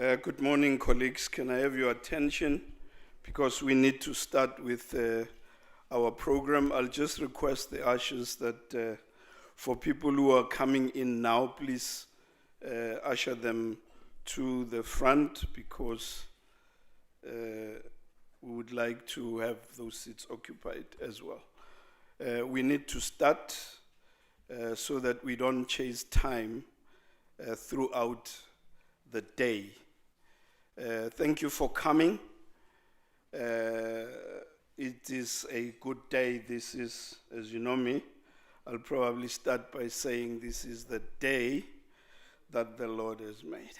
Good morning, colleagues. Can I have your attention? Because we need to start with our program. I'll just request the ushers that for people who are coming in now, please usher them to the front because we would like to have those seats occupied as well. We need to start so that we don't chase time throughout the day. Thank you for coming. It is a good day. This is, as you know me, I'll probably start by saying this is the day that the Lord has made.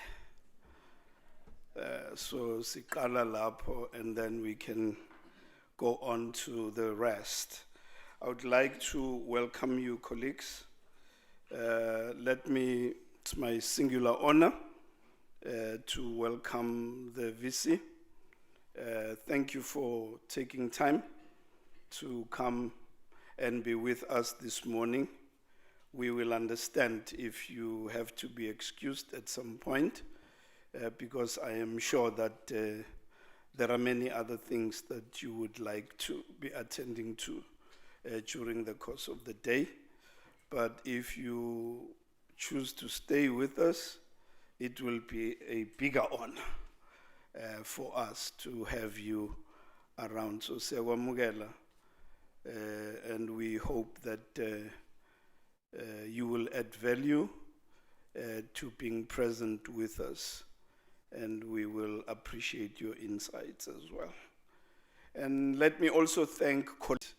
So siqala lapho, and then we can go on to the rest. I would like to welcome you, colleagues. It's my singular honor to welcome the VC. Thank you for taking time to come and be with us this morning. We will understand if you have to be excused at some point, because I am sure that there are many other things that you would like to be attending to during the course of the day. But if you choose to stay with us, it will be a bigger honor for us to have you around. So siyawamukela, and we hope that you will add value to being present with us, and we will appreciate your insights as well. And let me also thank colleagues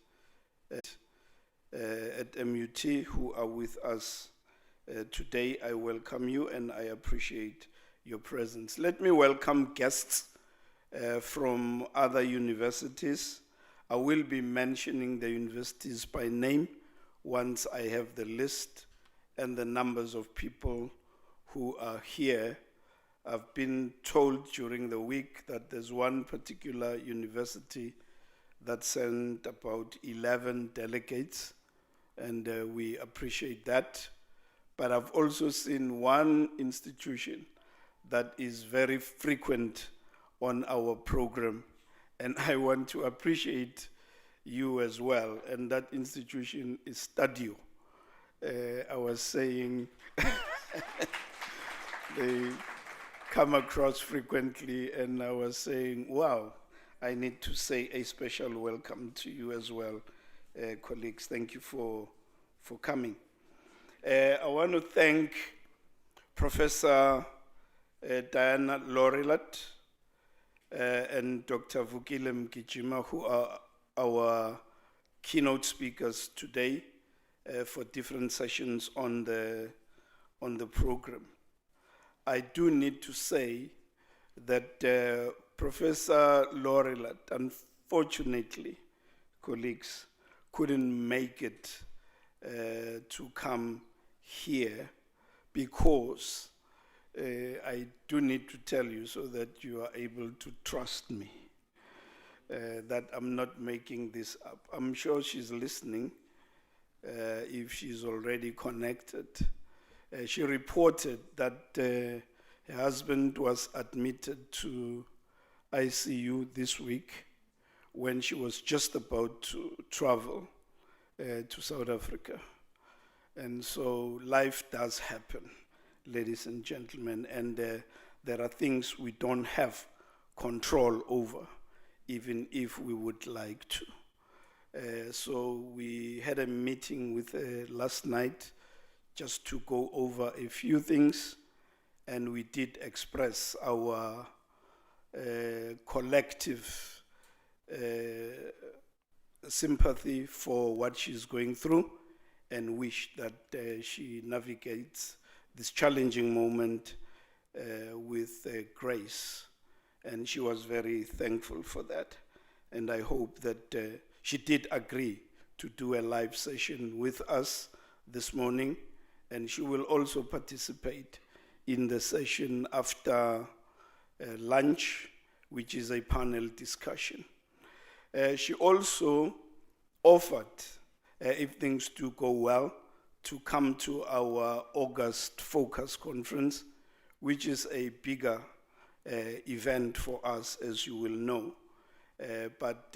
at MUT who are with us today. I welcome you and I appreciate your presence. Let me welcome guests from other universities. I will be mentioning the universities by name once I have the list and the numbers of people who are here. I've been told during the week that there's one particular university that sent about 11 delegates, and we appreciate that. But I've also seen one institution that is very frequent on our program, and I want to appreciate you as well, and that institution is Stadio. I was saying they come across frequently, and I was saying, wow, I need to say a special welcome to you as well, colleagues. Thank you for coming. I want to thank Professor Diana Laurillard and Dr. Vukile Mgijima, who are our keynote speakers today for different sessions on the program. I do need to say that Professor Laurillard, unfortunately, colleagues, couldn't make it to come here because I do need to tell you so that you are able to trust me that I'm not making this up. I'm sure she's listening if she's already connected. She reported that her husband was admitted to ICU this week when she was just about to travel to South Africa. And so life does happen, ladies and gentlemen, and there are things we don't have control over, even if we would like to. So we had a meeting with her last night just to go over a few things, and we did express our collective sympathy for what she's going through, and wish that she navigates this challenging moment with grace. And she was very thankful for that. And I hope that she did agree to do a live session with us this morning, and she will also participate in the session after lunch, which is a panel discussion. She also offered, if things do go well, to come to our August Focus Conference, which is a bigger event for us, as you will know. But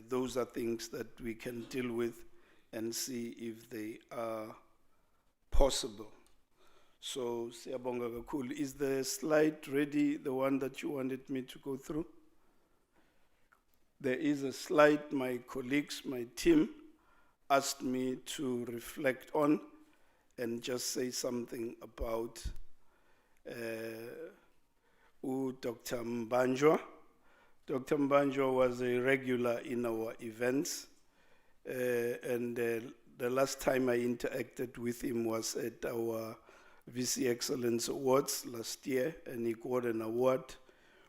those are things that we can deal with and see if they are possible. So, siyabonga kakhulu. Is the slide ready, the one that you wanted me to go through? There is a slide my colleagues, my team, asked me to reflect on and just say something about Dr. Mbanjwa. Dr. Mbanjwa was a regular in our events, and the last time I interacted with him was at our VC Excellence Awards last year, and he got an award.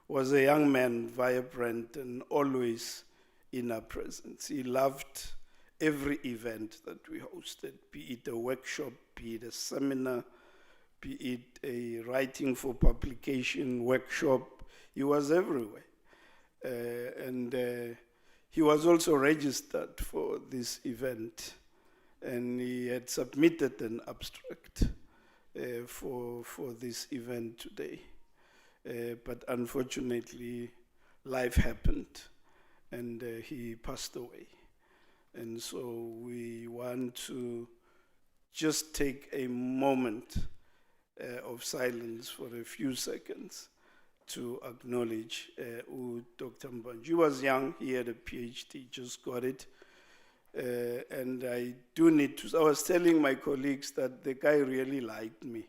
Was a young man, vibrant, and always in our presence. He loved every event that we hosted, be it a workshop, be it a seminar, be it a writing for publication workshop. He was everywhere. And he was also registered for this event, and he had submitted an abstract for this event today. But unfortunately, life happened, and he passed away. And so we want to just take a moment of silence for a few seconds to acknowledge Dr. Mbanjwa. He was young, he had a PhD, just got it. And I do need to, I was telling my colleagues that the guy really liked me.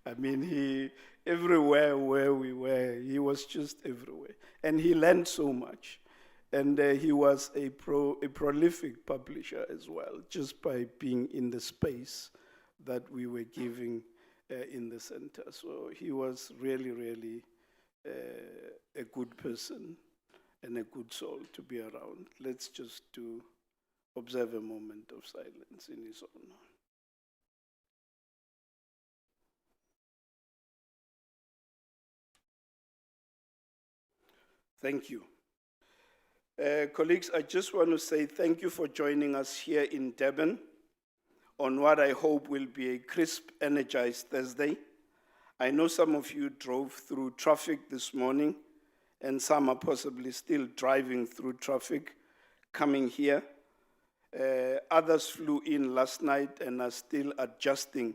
I mean, he, everywhere where we were, he was just everywhere. And he learned so much. And he was a prolific publisher as well, just by being in the space that we were giving in the center. So he was really, really a good person and a good soul to be around. Let's just observe a moment of silence in his honor. Thank you. Colleagues, I just want to say thank you for joining us here in Durban on what I hope will be a crisp, energized Thursday. I know some of you drove through traffic this morning, and some are possibly still driving through traffic coming here. Others flew in last night and are still adjusting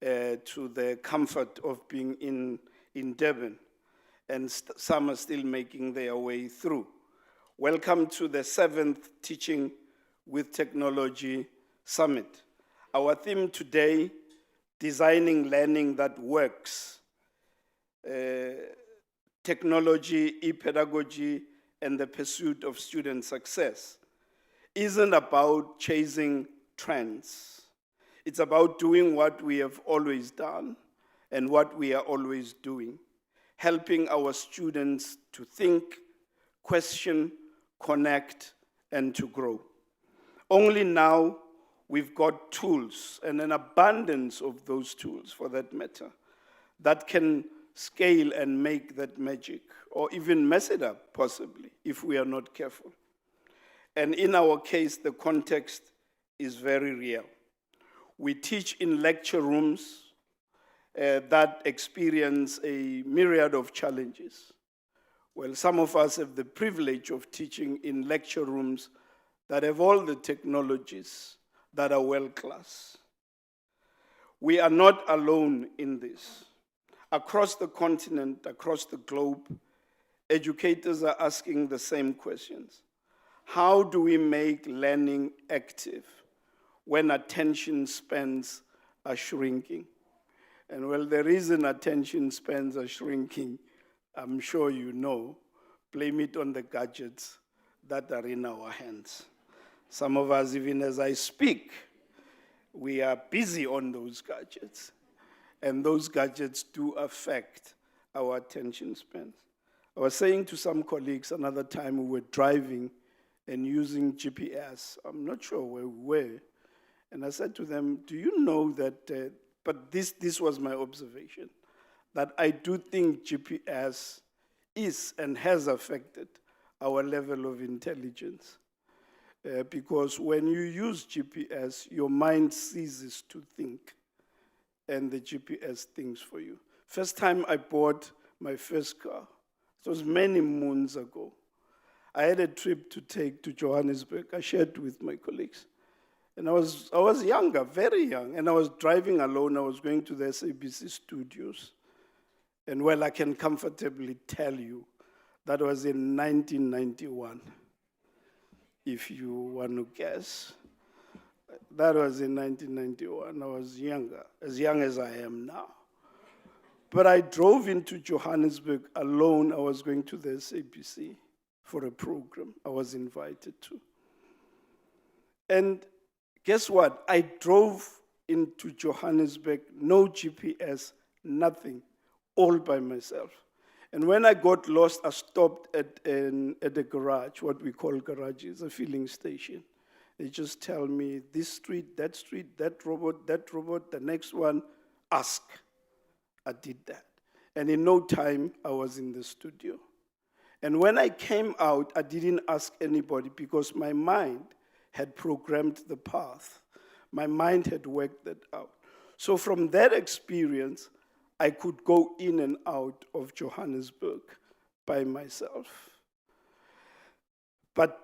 to the comfort of being in Durban, and some are still making their way through. Welcome to the 7th Teaching with Technology Summit. Our theme today, designing learning that works. Technology, e-pedagogy, and the pursuit of student success isn't about chasing trends. It's about doing what we have always done and what we are always doing, helping our students to think, question, connect, and to grow. Only now we've got tools, and an abundance of those tools for that matter, that can scale and make that magic, or even mess it up possibly, if we are not careful. And in our case, the context is very real. We teach in lecture rooms that experience a myriad of challenges. Well, some of us have the privilege of teaching in lecture rooms that have all the technologies that are world-class. We are not alone in this. Across the continent, across the globe, educators are asking the same questions. How do we make learning active when attention spans are shrinking? And well, the reason attention spans are shrinking, I'm sure you know, blame it on the gadgets that are in our hands. Some of us, even as I speak, we are busy on those gadgets. And those gadgets do affect our attention spans. I was saying to some colleagues another time we were driving and using GPS. I'm not sure where we were. And I said to them, do you know that, but this was my observation, that I do think GPS is and has affected our level of intelligence. Because when you use GPS, your mind ceases to think, and the GPS thinks for you. First time I bought my first car, It was many moons ago. I had a trip to take to Johannesburg. I shared with my colleagues. And I was younger, very young, and I was driving alone. I was going to the SABC studios. And well, I can comfortably tell you that was in 1991, if you want to guess. That was in 1991. I was younger, as young as I am now. But I drove into Johannesburg alone. I was going to the SABC for a program I was invited to. And guess what? I drove into Johannesburg, no GPS, nothing, all by myself. And when I got lost, I stopped at a garage, what we call garages, a filling station. They just tell me, this street, that robot, the next one, ask. I did that. And in no time, I was in the studio. And when I came out, I didn't ask anybody because my mind had programmed the path. My mind had worked that out. So from that experience, I could go in and out of Johannesburg by myself. But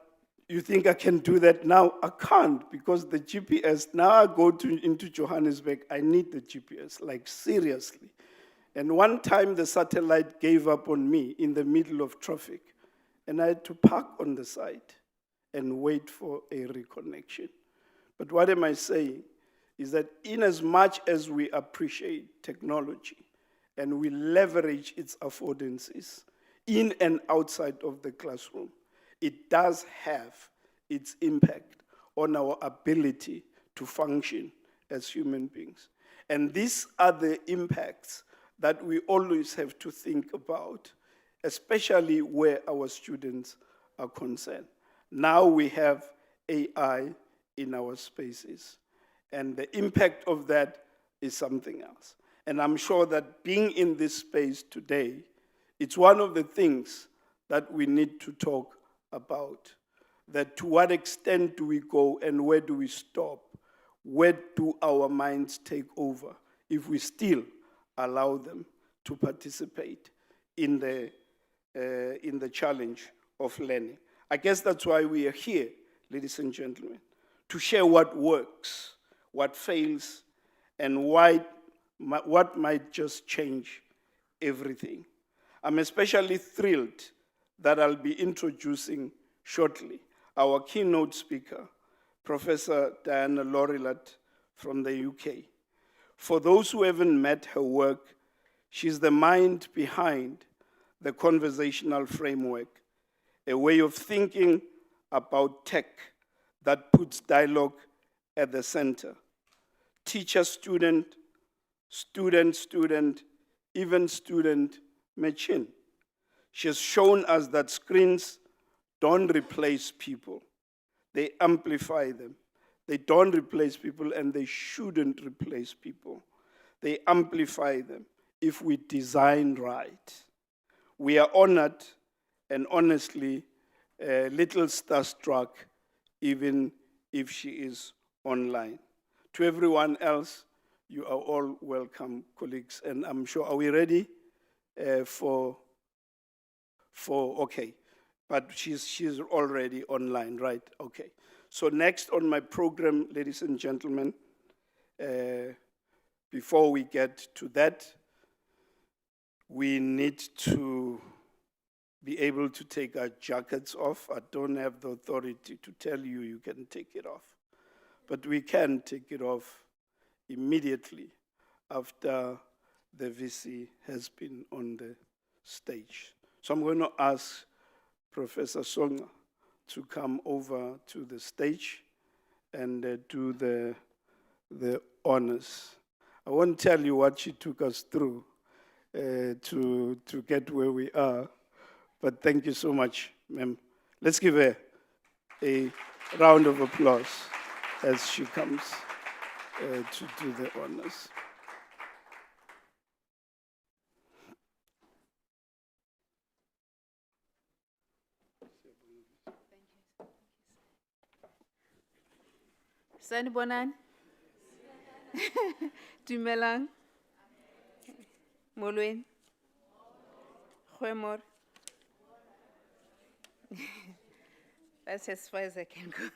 you think I can do that now? I can't, because the GPS, now I go into Johannesburg, I need the GPS, like seriously. And one time the satellite gave up on me in the middle of traffic, and I had to park on the side and wait for a reconnection. But what am I saying? Is that in as much as we appreciate technology and we leverage its affordances in and outside of the classroom, it does have its impact on our ability to function as human beings. And these are the impacts that we always have to think about, especially where our students are concerned. Now we have AI in our spaces, and the impact of that is something else. And I'm sure that being in this space today, it's one of the things that we need to talk about, that to what extent do we go and where do we stop? Where do our minds take over if we still allow them to participate in the challenge of learning? I guess that's why we are here, ladies and gentlemen, to share what works, what fails, and what might just change everything. I'm especially thrilled that I'll be introducing shortly our keynote speaker, Professor Diana Laurillard from the UK. For those who haven't met her work, she's the mind behind the conversational framework, a way of thinking about tech that puts dialogue at the center. Teacher, student, student, even student, machine. She has shown us that screens don't replace people. They amplify them. They don't replace people, and they shouldn't replace people. They amplify them if we design right. We are honored and honestly a little starstruck, even if she is online. To everyone else, you are all welcome, colleagues, and I'm sure, are we ready okay, but she's already online, right? Okay. So next on my program, ladies and gentlemen, before we get to that, we need to be able to take our jackets off. I don't have the authority to tell you you can take it off, but we can take it off immediately after the VC has been on the stage. So I'm going to ask Professor Songa to come over to the stage and do the honors. I won't tell you what she took us through to get where we are, but thank you so much, ma'am. Let's give her a round of applause as she comes to do the honors. Sanibonani. Dumelang. Molweni. Goeiemôre. That's as far as I can go.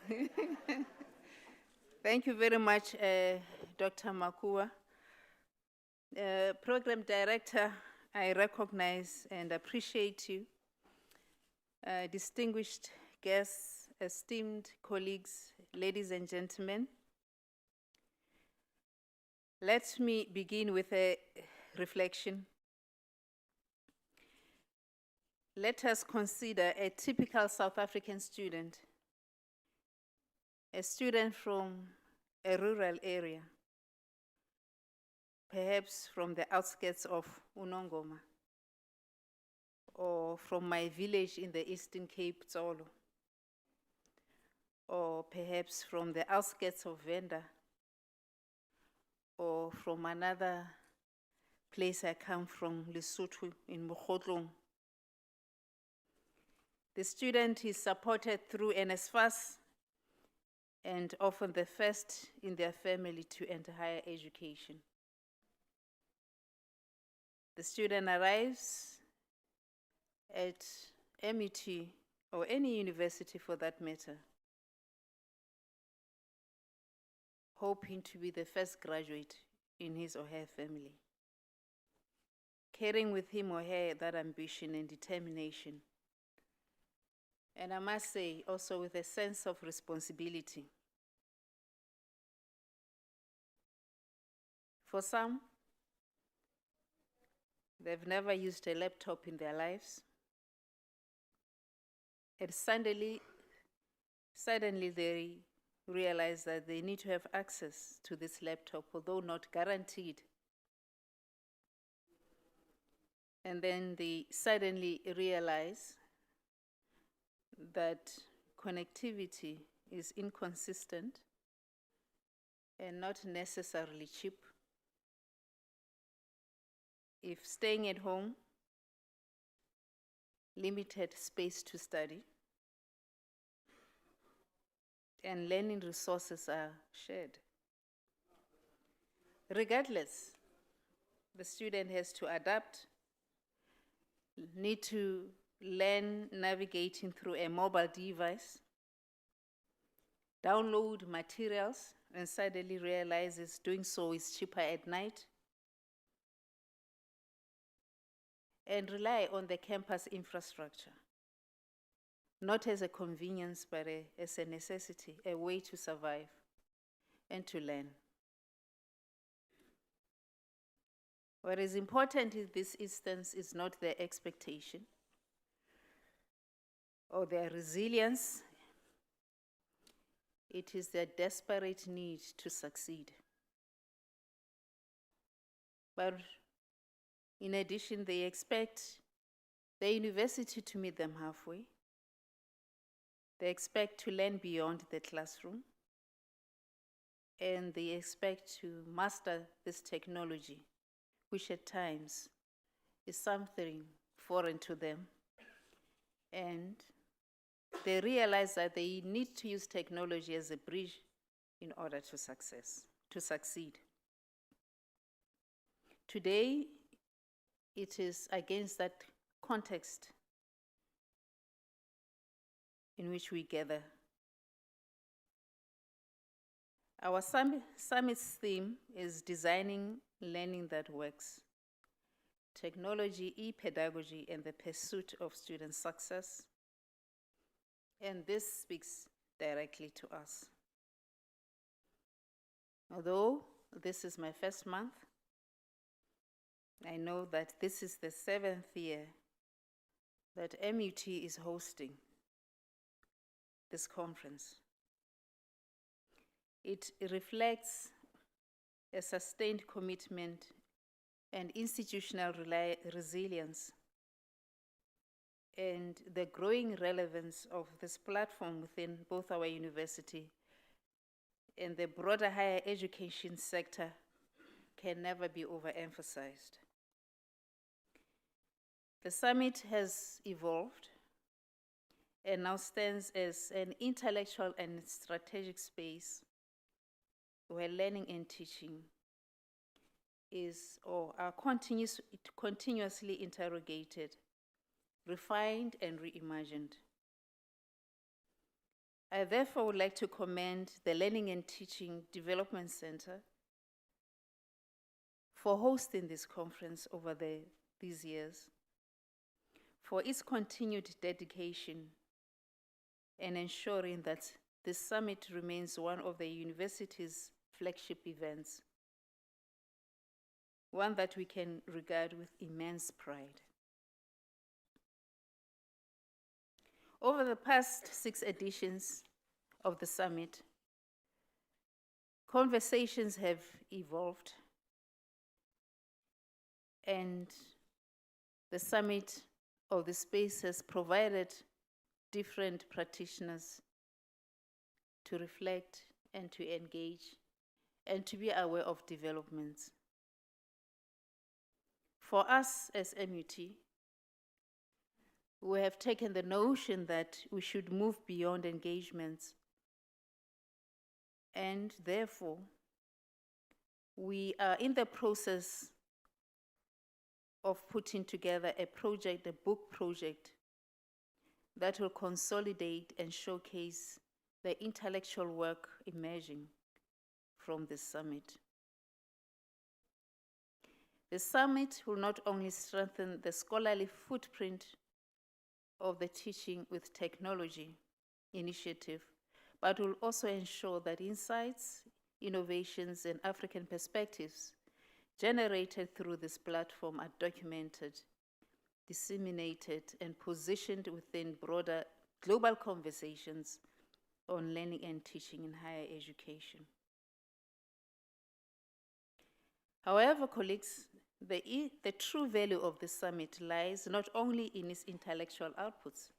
Thank you very much, Dr. Makua. Program Director, I recognize and appreciate you. Distinguished guests, esteemed colleagues, ladies and gentlemen. Let me begin with a reflection. Let us consider a typical South African student, a student from a rural area, perhaps from the outskirts of Unongoma, or from my village in the Eastern Cape, Tsolo, or perhaps from the outskirts of Venda, or from another place I come from, Lesotho, in Mogotlong. The student is supported through NSFAS and often the first in their family to enter higher education. The student arrives at MUT or any university for that matter, hoping to be the first graduate in his or her family, carrying with him or her that ambition and determination. And I must say, also with a sense of responsibility. For some, they've never used a laptop in their lives. And suddenly they realize that they need to have access to this laptop, although not guaranteed. And then they suddenly realize that connectivity is inconsistent and not necessarily cheap. If staying at home, limited space to study, and learning resources are shared. Regardless, the student has to adapt, need to learn navigating through a mobile device, download materials, and suddenly realizes doing so is cheaper at night, and rely on the campus infrastructure, not as a convenience, but as a necessity, a way to survive and to learn. What is important in this instance is not their expectation or their resilience. It is their desperate need to succeed. But in addition, they expect the university to meet them halfway. They expect to learn beyond the classroom. And they expect to master this technology, which at times is something foreign to them. And they realize that they need to use technology as a bridge in order to succeed. Today, it is against that context in which we gather. Our summit's theme is designing learning that works, technology, e-pedagogy, and the pursuit of student success. And this speaks directly to us. Although this is my first month, I know that this is the 7th year that MUT is hosting this conference. It reflects a sustained commitment and institutional resilience and the growing relevance of this platform within both our university and the broader higher education sector can never be overemphasized. The summit has evolved and now stands as an intellectual and strategic space where learning and teaching are continuously interrogated, refined, and reimagined. I therefore would like to commend the Learning and Teaching Development Center for hosting this conference over these years, for its continued dedication and ensuring that this summit remains one of the university's flagship events, one that we can regard with immense pride. Over the past 6 editions of the summit, conversations have evolved, and the summit or the space has provided different practitioners to reflect and to engage and to be aware of developments. For us as MUT, we have taken the notion that we should move beyond engagements, and therefore we are in the process of putting together a book project that will consolidate and showcase the intellectual work emerging from this summit. The summit will not only strengthen the scholarly footprint of the Teaching with Technology initiative, but will also ensure that insights, innovations, and African perspectives generated through this platform are documented, disseminated, and positioned within broader global conversations on learning and teaching in higher education. However, colleagues, the true value of the summit lies not only in its intellectual outputs,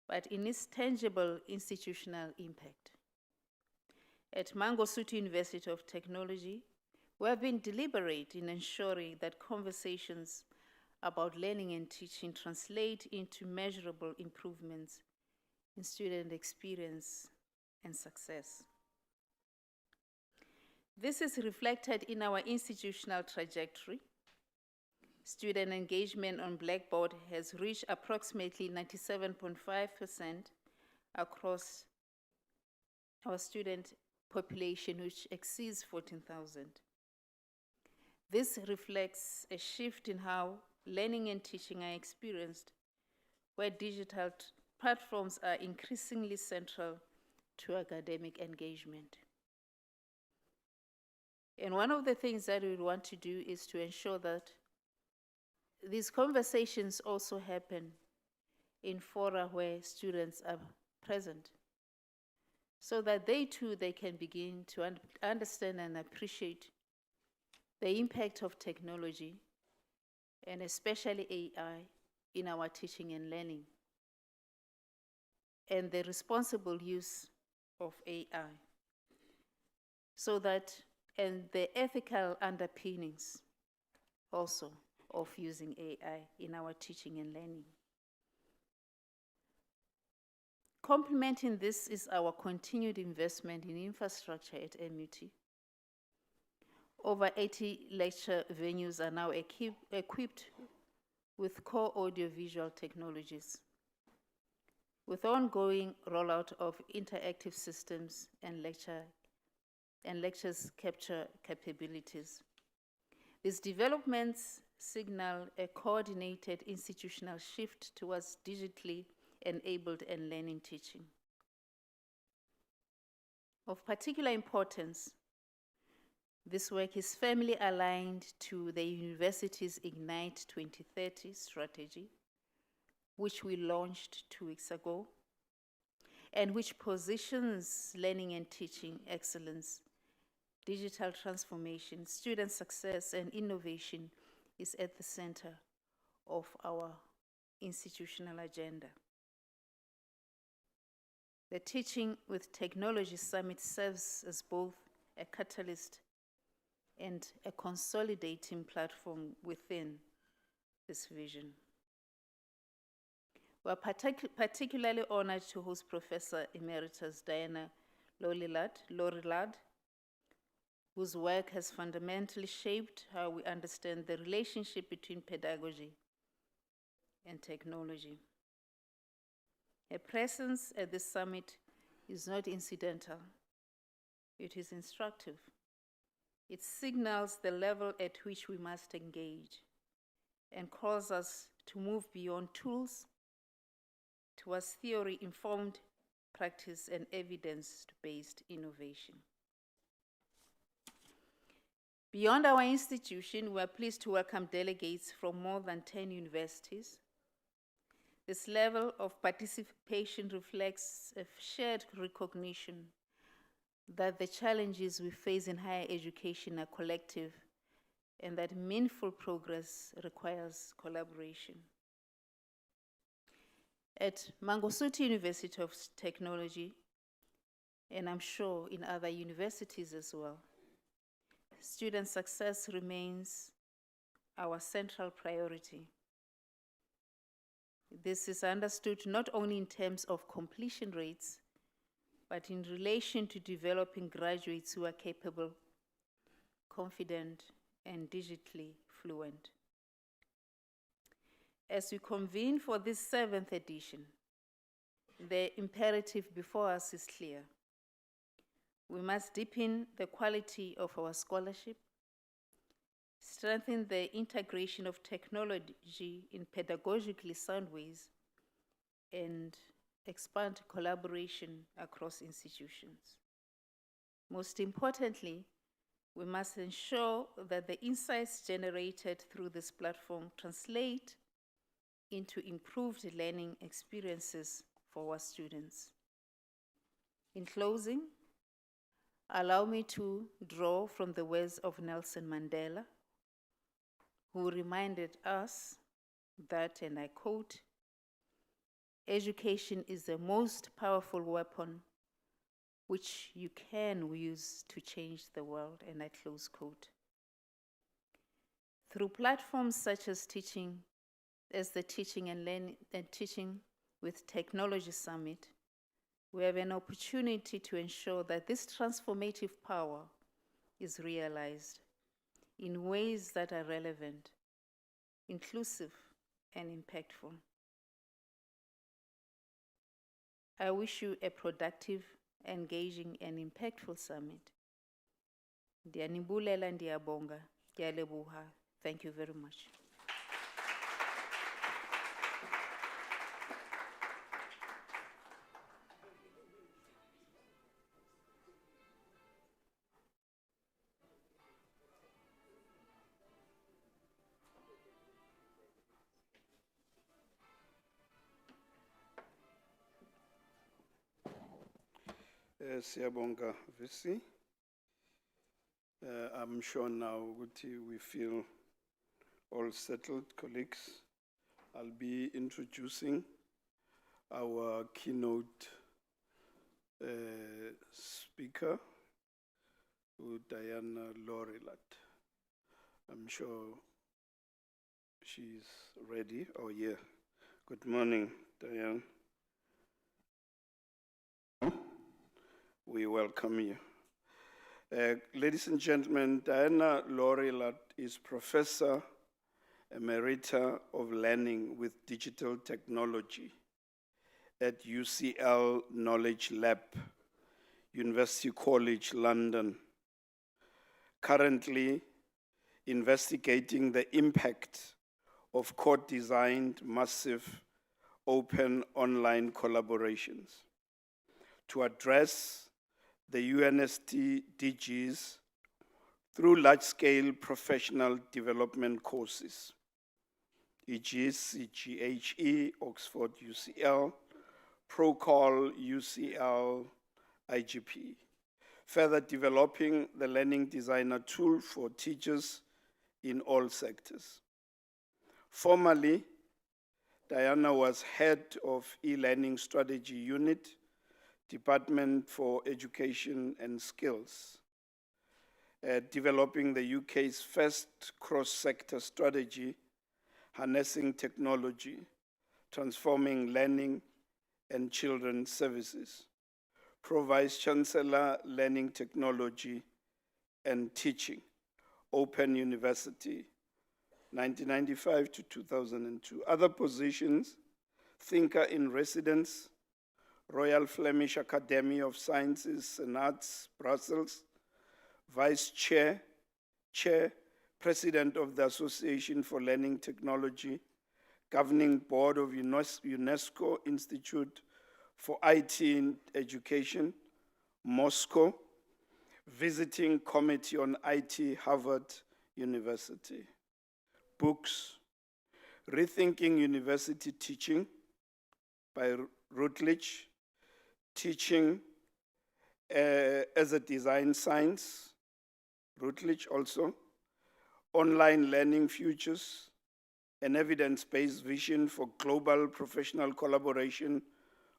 but in its tangible institutional impact. At Mangosuthu University of Technology, we have been deliberate in ensuring that conversations about learning and teaching translate into measurable improvements in student experience and success. This is reflected in our institutional trajectory. Student engagement on Blackboard has reached approximately 97.5% across our student population, which exceeds 14,000. This reflects a shift in how learning and teaching are experienced, where digital platforms are increasingly central to academic engagement. And one of the things that we want to do is to ensure that these conversations also happen in fora where students are present, so that they can begin to understand and appreciate the impact of technology, and especially AI, in our teaching and learning, and the responsible use of AI, and the ethical underpinnings also of using AI in our teaching and learning. Complementing this is our continued investment in infrastructure at MUT. Over 80 lecture venues are now equipped with core audiovisual technologies, with ongoing rollout of interactive systems and lectures capture capabilities. These developments signal a coordinated institutional shift towards digitally enabled and learning teaching. Of particular importance, this work is firmly aligned to the university's Ignite 2030 strategy, which we launched 2 weeks ago, and which positions learning and teaching excellence, digital transformation, student success, and innovation is at the center of our institutional agenda. The Teaching with Technology Summit serves as both a catalyst and a consolidating platform within this vision. We are particularly honored to host Professor Emeritus Diana Laurillard, whose work has fundamentally shaped how we understand the relationship between pedagogy and technology. Her presence at this summit is not incidental. It is instructive. It signals the level at which we must engage and calls us to move beyond tools towards theory-informed practice and evidence-based innovation. Beyond our institution, we are pleased to welcome delegates from more than 10 universities. This level of participation reflects a shared recognition that the challenges we face in higher education are collective and that meaningful progress requires collaboration. At Mangosuthu University of Technology, and I'm sure in other universities as well, student success remains our central priority. This is understood not only in terms of completion rates, but in relation to developing graduates who are capable, confident, and digitally fluent. As we convene for this 7th edition, the imperative before us is clear. We must deepen the quality of our scholarship, strengthen the integration of technology in pedagogically sound ways, and expand collaboration across institutions. Most importantly, we must ensure that the insights generated through this platform translate into improved learning experiences for our students. In closing, allow me to draw from the words of Nelson Mandela, who reminded us that, and I quote, "Education is the most powerful weapon which you can use to change the world," and I close quote. Through platforms such as the Teaching and Learning and Teaching with Technology Summit, we have an opportunity to ensure that this transformative power is realized in ways that are relevant, inclusive, and impactful. I wish you a productive, engaging, and impactful summit. Ndiyanibulela, ndiyabonga, ndiyalebuha. Thank you very much. Siyabonga, Visi. I'm sure now we feel all settled, colleagues. I'll be introducing our keynote speaker, Diana Laurillard. I'm sure she's ready. Oh, yeah. Good morning, Diane. We welcome you. Ladies and gentlemen, Diana Laurillard is Professor Emerita of Learning with Digital Technology at UCL Knowledge Lab, University College London, currently investigating the impact of code-designed massive open online collaborations to address the UNST DGs through large-scale professional development courses, e.g. CGHE, Oxford UCL, Procol UCL, IGP, further developing the learning designer tool for teachers in all sectors. Formerly, Diana was head of e-learning strategy unit, Department for Education and Skills, developing the UK's first cross-sector strategy, harnessing technology, transforming learning and children's services, Pro-Vice Chancellor, Learning Technology and Teaching, Open University, 1995 to 2002. Other positions, Thinker in Residence, Royal Flemish Academy of Sciences and Arts, Brussels, Vice Chair, Chair, President of the Association for Learning Technology, Governing Board of UNESCO Institute for IT in Education, Moscow, Visiting Committee on IT, Harvard University. Books, Rethinking University Teaching by Routledge, Teaching as a Design Science, Routledge also, Online Learning Futures, an evidence-based vision for global professional collaboration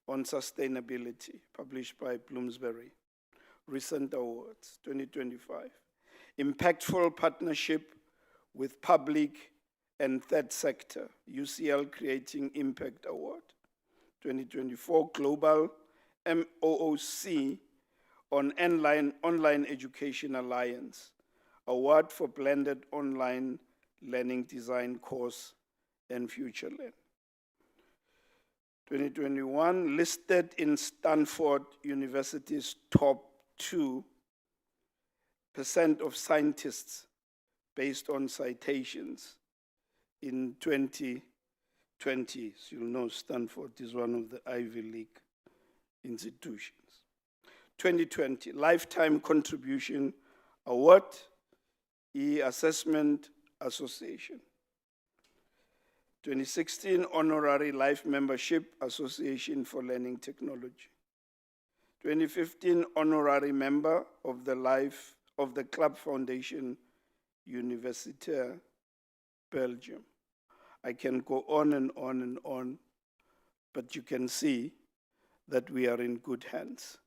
on sustainability, published by Bloomsbury. Recent awards, 2025. Impactful partnership with public and third sector, UCL Creating Impact Award. 2024 Global MOOC on Online Education Alliance, Award for Blended Online Learning Design Course and FutureLearn. 2021, listed in Stanford University's top 2% of scientists based on citations in 2020. So you'll know Stanford is one of the Ivy League institutions. 2020, Lifetime Contribution Award, E-Assessment Association. 2016, Honorary Life Membership Association for Learning Technology. 2015, Honorary Member of the Club Foundation, Universitaire, Belgium. I can go on and on and on, but you can see that we are in good hands.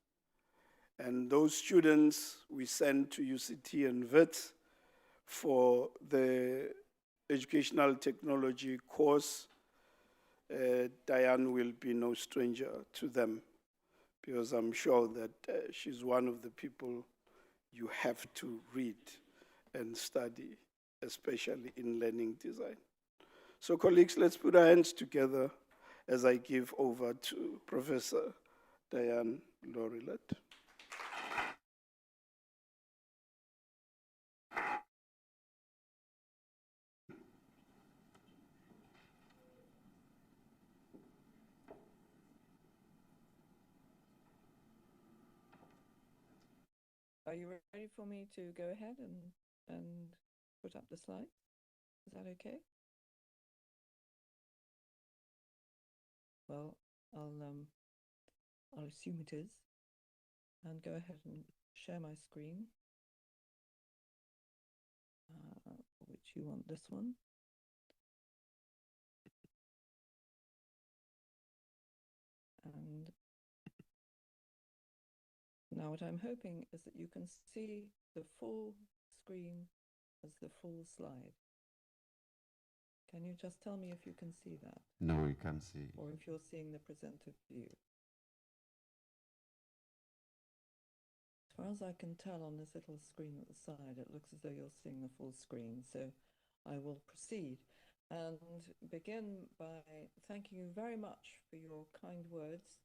And those students we send to UCT and WITS for the educational technology course, Diane will be no stranger to them, because I'm sure that she's one of the people you have to read and study, especially in learning design. So colleagues, let's put our hands together as I give over to Professor Diane Laurillard. Are you ready for me to go ahead and put up the slides? Is that okay? Well, I'll assume it is, and go ahead and share my screen. Which you want this one. And now what I'm hoping is that you can see the full screen as the full slide. Can you just tell me if you can see that? No, we can't see. Or if you're seeing the presented view? As far as I can tell on this little screen at the side, it looks as though you're seeing the full screen. So I will proceed and begin by thanking you very much for your kind words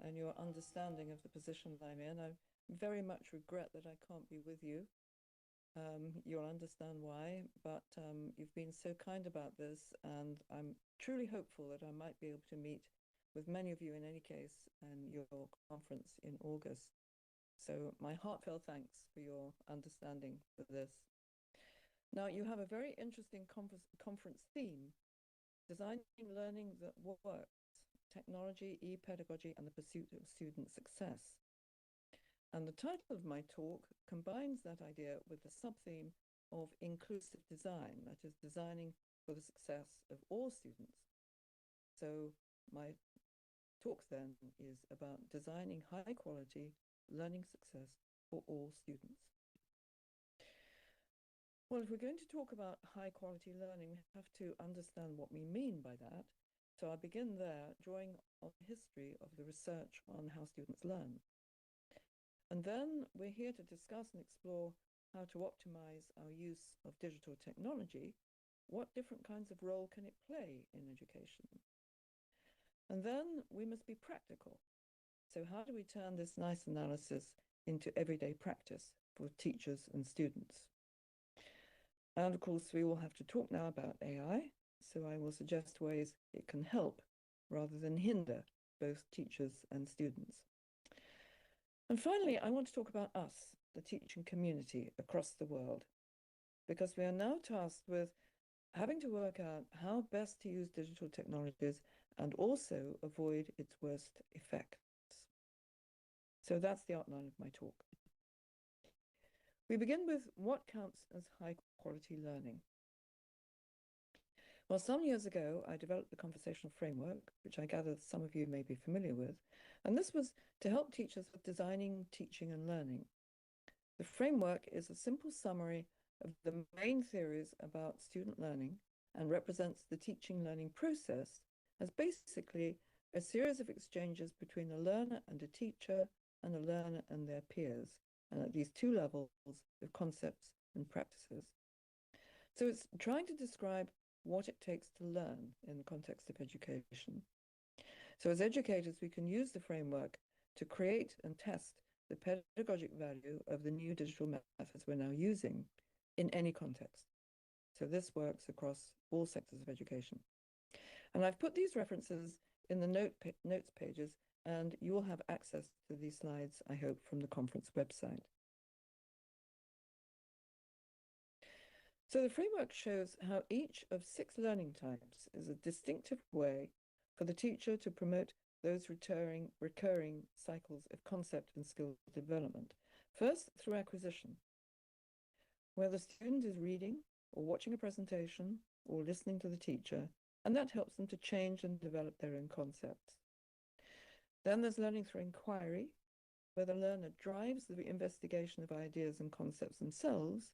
and your understanding of the position that I'm in. I very much regret that I can't be with you. You'll understand why, but you've been so kind about this, and I'm truly hopeful that I might be able to meet with many of you in any case in your conference in August. So my heartfelt thanks for your understanding for this. Now, you have a very interesting conference theme, Designing Learning That Works, Technology, E-Pedagogy, and the Pursuit of Student Success. And the title of my talk combines that idea with the sub-theme of inclusive design, that is, designing for the success of all students. So my talk then is about designing high-quality learning success for all students. Well, if we're going to talk about high-quality learning, we have to understand what we mean by that. So I begin there, drawing on the history of the research on how students learn. And then we're here to discuss and explore how to optimize our use of digital technology. What different kinds of role can it play in education? And then we must be practical. So how do we turn this nice analysis into everyday practice for teachers and students? And of course, we will have to talk now about AI, so I will suggest ways it can help rather than hinder both teachers and students. And finally, I want to talk about us, the teaching community across the world, because we are now tasked with having to work out how best to use digital technologies and also avoid its worst effects. So that's the outline of my talk. We begin with what counts as high quality learning. Well, some years ago, I developed the conversational framework, which I gather some of you may be familiar with, and this was to help teachers with designing, teaching, and learning. The framework is a simple summary of the main theories about student learning and represents the teaching learning process as basically a series of exchanges between a learner and a teacher and a learner and their peers, and at these two levels of concepts and practices. So it's trying to describe what it takes to learn in the context of education. So as educators, we can use the framework to create and test the pedagogic value of the new digital methods we're now using in any context. So this works across all sectors of education. And I've put these references in the notes pages, and you will have access to these slides, I hope, from the conference website. So the framework shows how each of 6 learning types is a distinctive way for the teacher to promote those recurring cycles of concept and skill development. First, through acquisition, where the student is reading or watching a presentation or listening to the teacher, and that helps them to change and develop their own concepts. Then there's learning through inquiry, where the learner drives the investigation of ideas and concepts themselves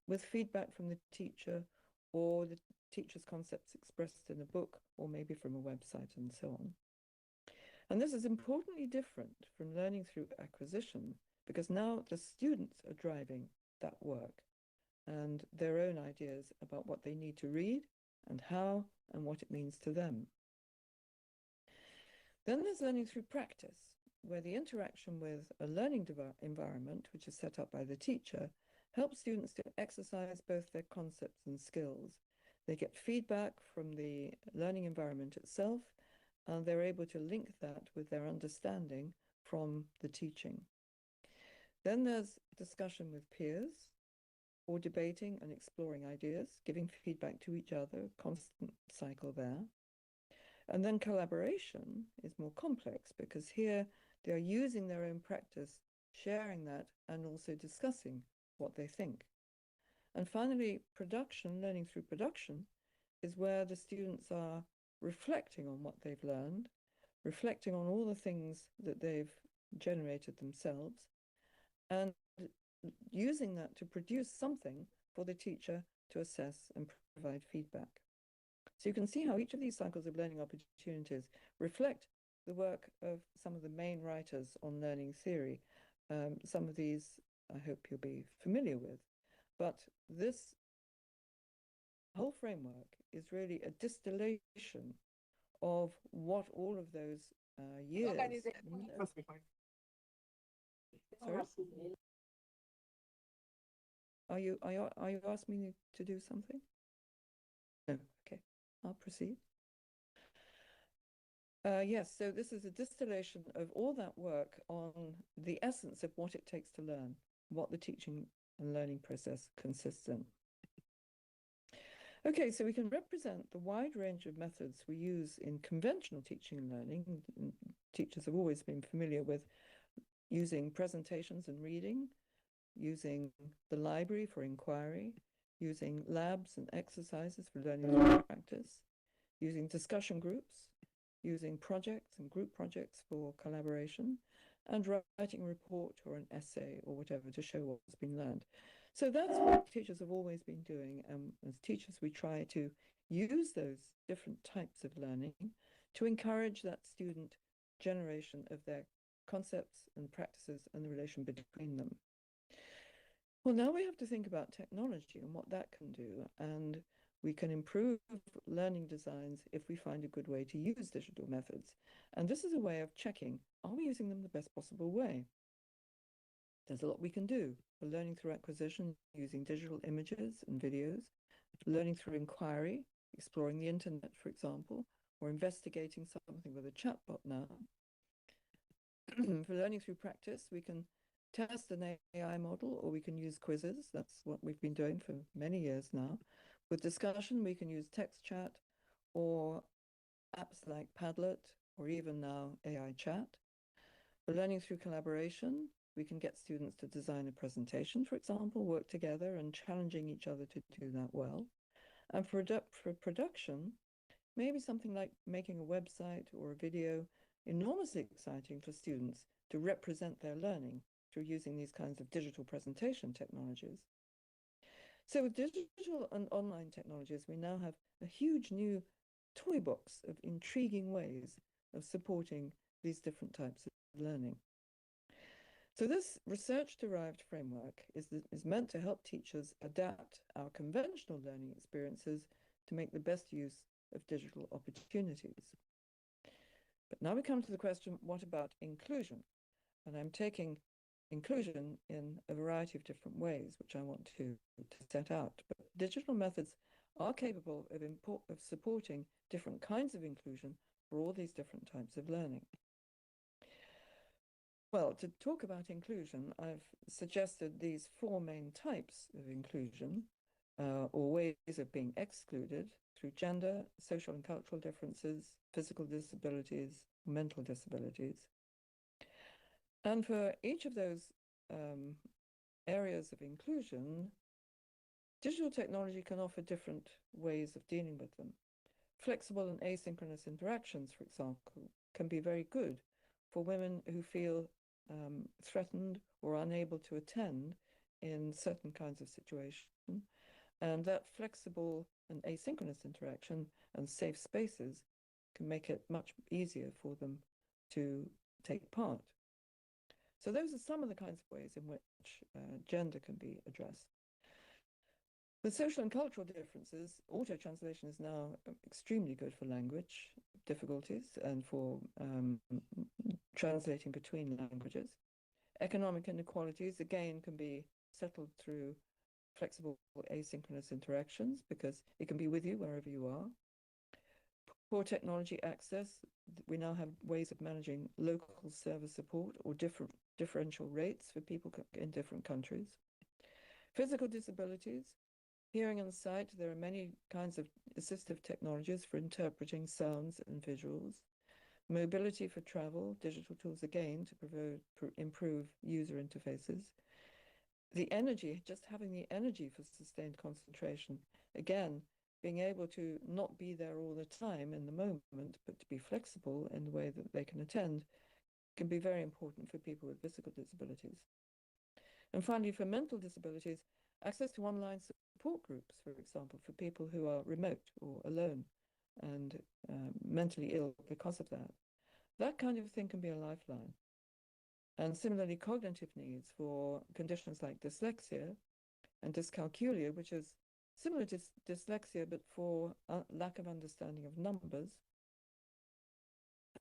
with feedback from the teacher or the teacher's concepts expressed in a book or maybe from a website and so on. And this is importantly different from learning through acquisition because now the students are driving that work and their own ideas about what they need to read and how and what it means to them. Then there's learning through practice, where the interaction with a learning environment, which is set up by the teacher, helps students to exercise both their concepts and skills. They get feedback from the learning environment itself, and they're able to link that with their understanding from the teaching. Then there's discussion with peers, or debating and exploring ideas, giving feedback to each other, constant cycle there. And then collaboration is more complex because here they are using their own practice, sharing that, and also discussing what they think. And finally, production, learning through production, is where the students are reflecting on what they've learned, reflecting on all the things that they've generated themselves, and using that to produce something for the teacher to assess and provide feedback. So you can see how each of these cycles of learning opportunities reflect the work of some of the main writers on learning theory. Some of these I hope you'll be familiar with, but this whole framework is really a distillation of what all of those years. Sorry? Are you asking me to do something? No, okay, I'll proceed. Yes, so this is a distillation of all that work on the essence of what it takes to learn, what the teaching and learning process consists in. Okay, so we can represent the wide range of methods we use in conventional teaching and learning. Teachers have always been familiar with using presentations and reading, using the library for inquiry, using labs and exercises for learning through practice, using discussion groups, using projects and group projects for collaboration, and writing a report or an essay or whatever to show what's been learned. So that's what teachers have always been doing. And as teachers, we try to use those different types of learning to encourage that student generation of their concepts and practices and the relation between them. Well, now we have to think about technology and what that can do. And We can improve learning designs if we find a good way to use digital methods. And this is a way of checking, are we using them the best possible way? There's a lot we can do for learning through acquisition using digital images and videos, learning through inquiry, exploring the internet, for example, or investigating something with a chatbot now. For learning through practice, we can test an AI model, or we can use quizzes. That's what we've been doing for many years now. With discussion, we can use text chat or apps like Padlet, or even now AI chat. For learning through collaboration, we can get students to design a presentation, for example, work together and challenging each other to do that well. And for production, maybe something like making a website or a video, enormously exciting for students to represent their learning through using these kinds of digital presentation technologies. So with digital and online technologies, we now have a huge new toy box of intriguing ways of supporting these different types of learning. So this research-derived framework is meant to help teachers adapt our conventional learning experiences to make the best use of digital opportunities. But now we come to the question, what about inclusion? And I'm taking inclusion in a variety of different ways, which I want to set out. But digital methods are capable of supporting different kinds of inclusion for all these different types of learning. Well, to talk about inclusion, I've suggested these four main types of inclusion, or ways of being excluded through gender, social and cultural differences, physical disabilities, mental disabilities. And for each of those areas of inclusion, digital technology can offer different ways of dealing with them. Flexible and asynchronous interactions, for example, can be very good for women who feel threatened or unable to attend in certain kinds of situations. And that flexible and asynchronous interaction and safe spaces can make it much easier for them to take part. So those are some of the kinds of ways in which gender can be addressed. With social and cultural differences, auto-translation is now extremely good for language difficulties and for translating between languages. Economic inequalities, again, can be settled through flexible asynchronous interactions because it can be with you wherever you are. Poor technology access, we now have ways of managing local service support or differential rates for people in different countries. Physical disabilities, hearing and sight, there are many kinds of assistive technologies for interpreting sounds and visuals. Mobility for travel, digital tools again to improve user interfaces. The energy, just having the energy for sustained concentration, again, being able to not be there all the time in the moment, but to be flexible in the way that they can attend, can be very important for people with physical disabilities. And finally, for mental disabilities, access to online support groups, for example, for people who are remote or alone and mentally ill because of that. That kind of thing can be a lifeline. And similarly, cognitive needs for conditions like dyslexia and dyscalculia, which is similar to dyslexia, but for lack of understanding of numbers.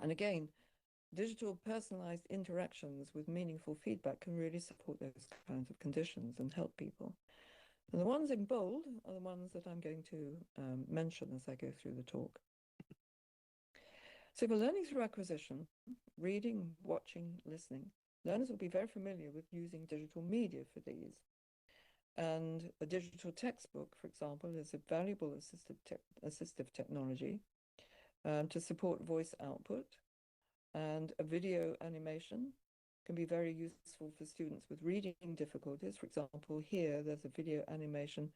And again, digital personalized interactions with meaningful feedback can really support those kinds of conditions and help people. And the ones in bold are the ones that I'm going to mention as I go through the talk. So for learning through acquisition, reading, watching, listening, learners will be very familiar with using digital media for these. And a digital textbook, for example, is a valuable assistive technology to support voice output. And a video animation can be very useful for students with reading difficulties. For example, here there's a video animation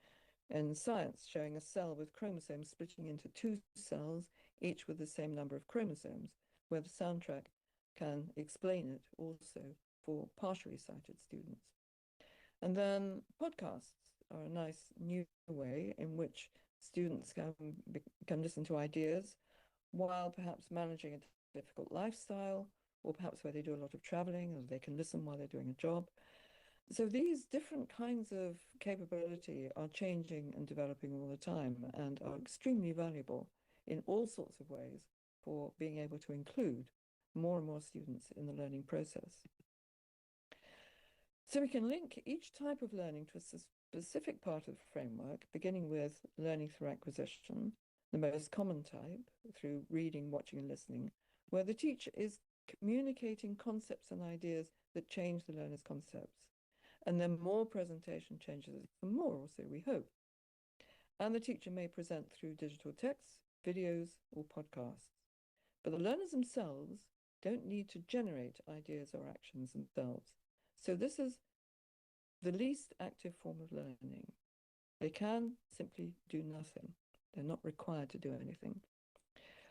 in science showing a cell with chromosomes splitting into two cells, each with the same number of chromosomes, where the soundtrack can explain it also for partially sighted students. And then podcasts are a nice new way in which students can listen to ideas while perhaps managing a difficult lifestyle, or perhaps where they do a lot of traveling, or they can listen while they're doing a job. So these different kinds of capability are changing and developing all the time and are extremely valuable in all sorts of ways for being able to include more and more students in the learning process. So we can link each type of learning to a specific part of the framework, beginning with learning through acquisition, the most common type, through reading, watching, and listening, where the teacher is communicating concepts and ideas that change the learner's concepts. And then more presentation changes for more, or so we hope. And the teacher may present through digital texts, videos, or podcasts. But the learners themselves don't need to generate ideas or actions themselves. So this is the least active form of learning. They can simply do nothing. They're not required to do anything.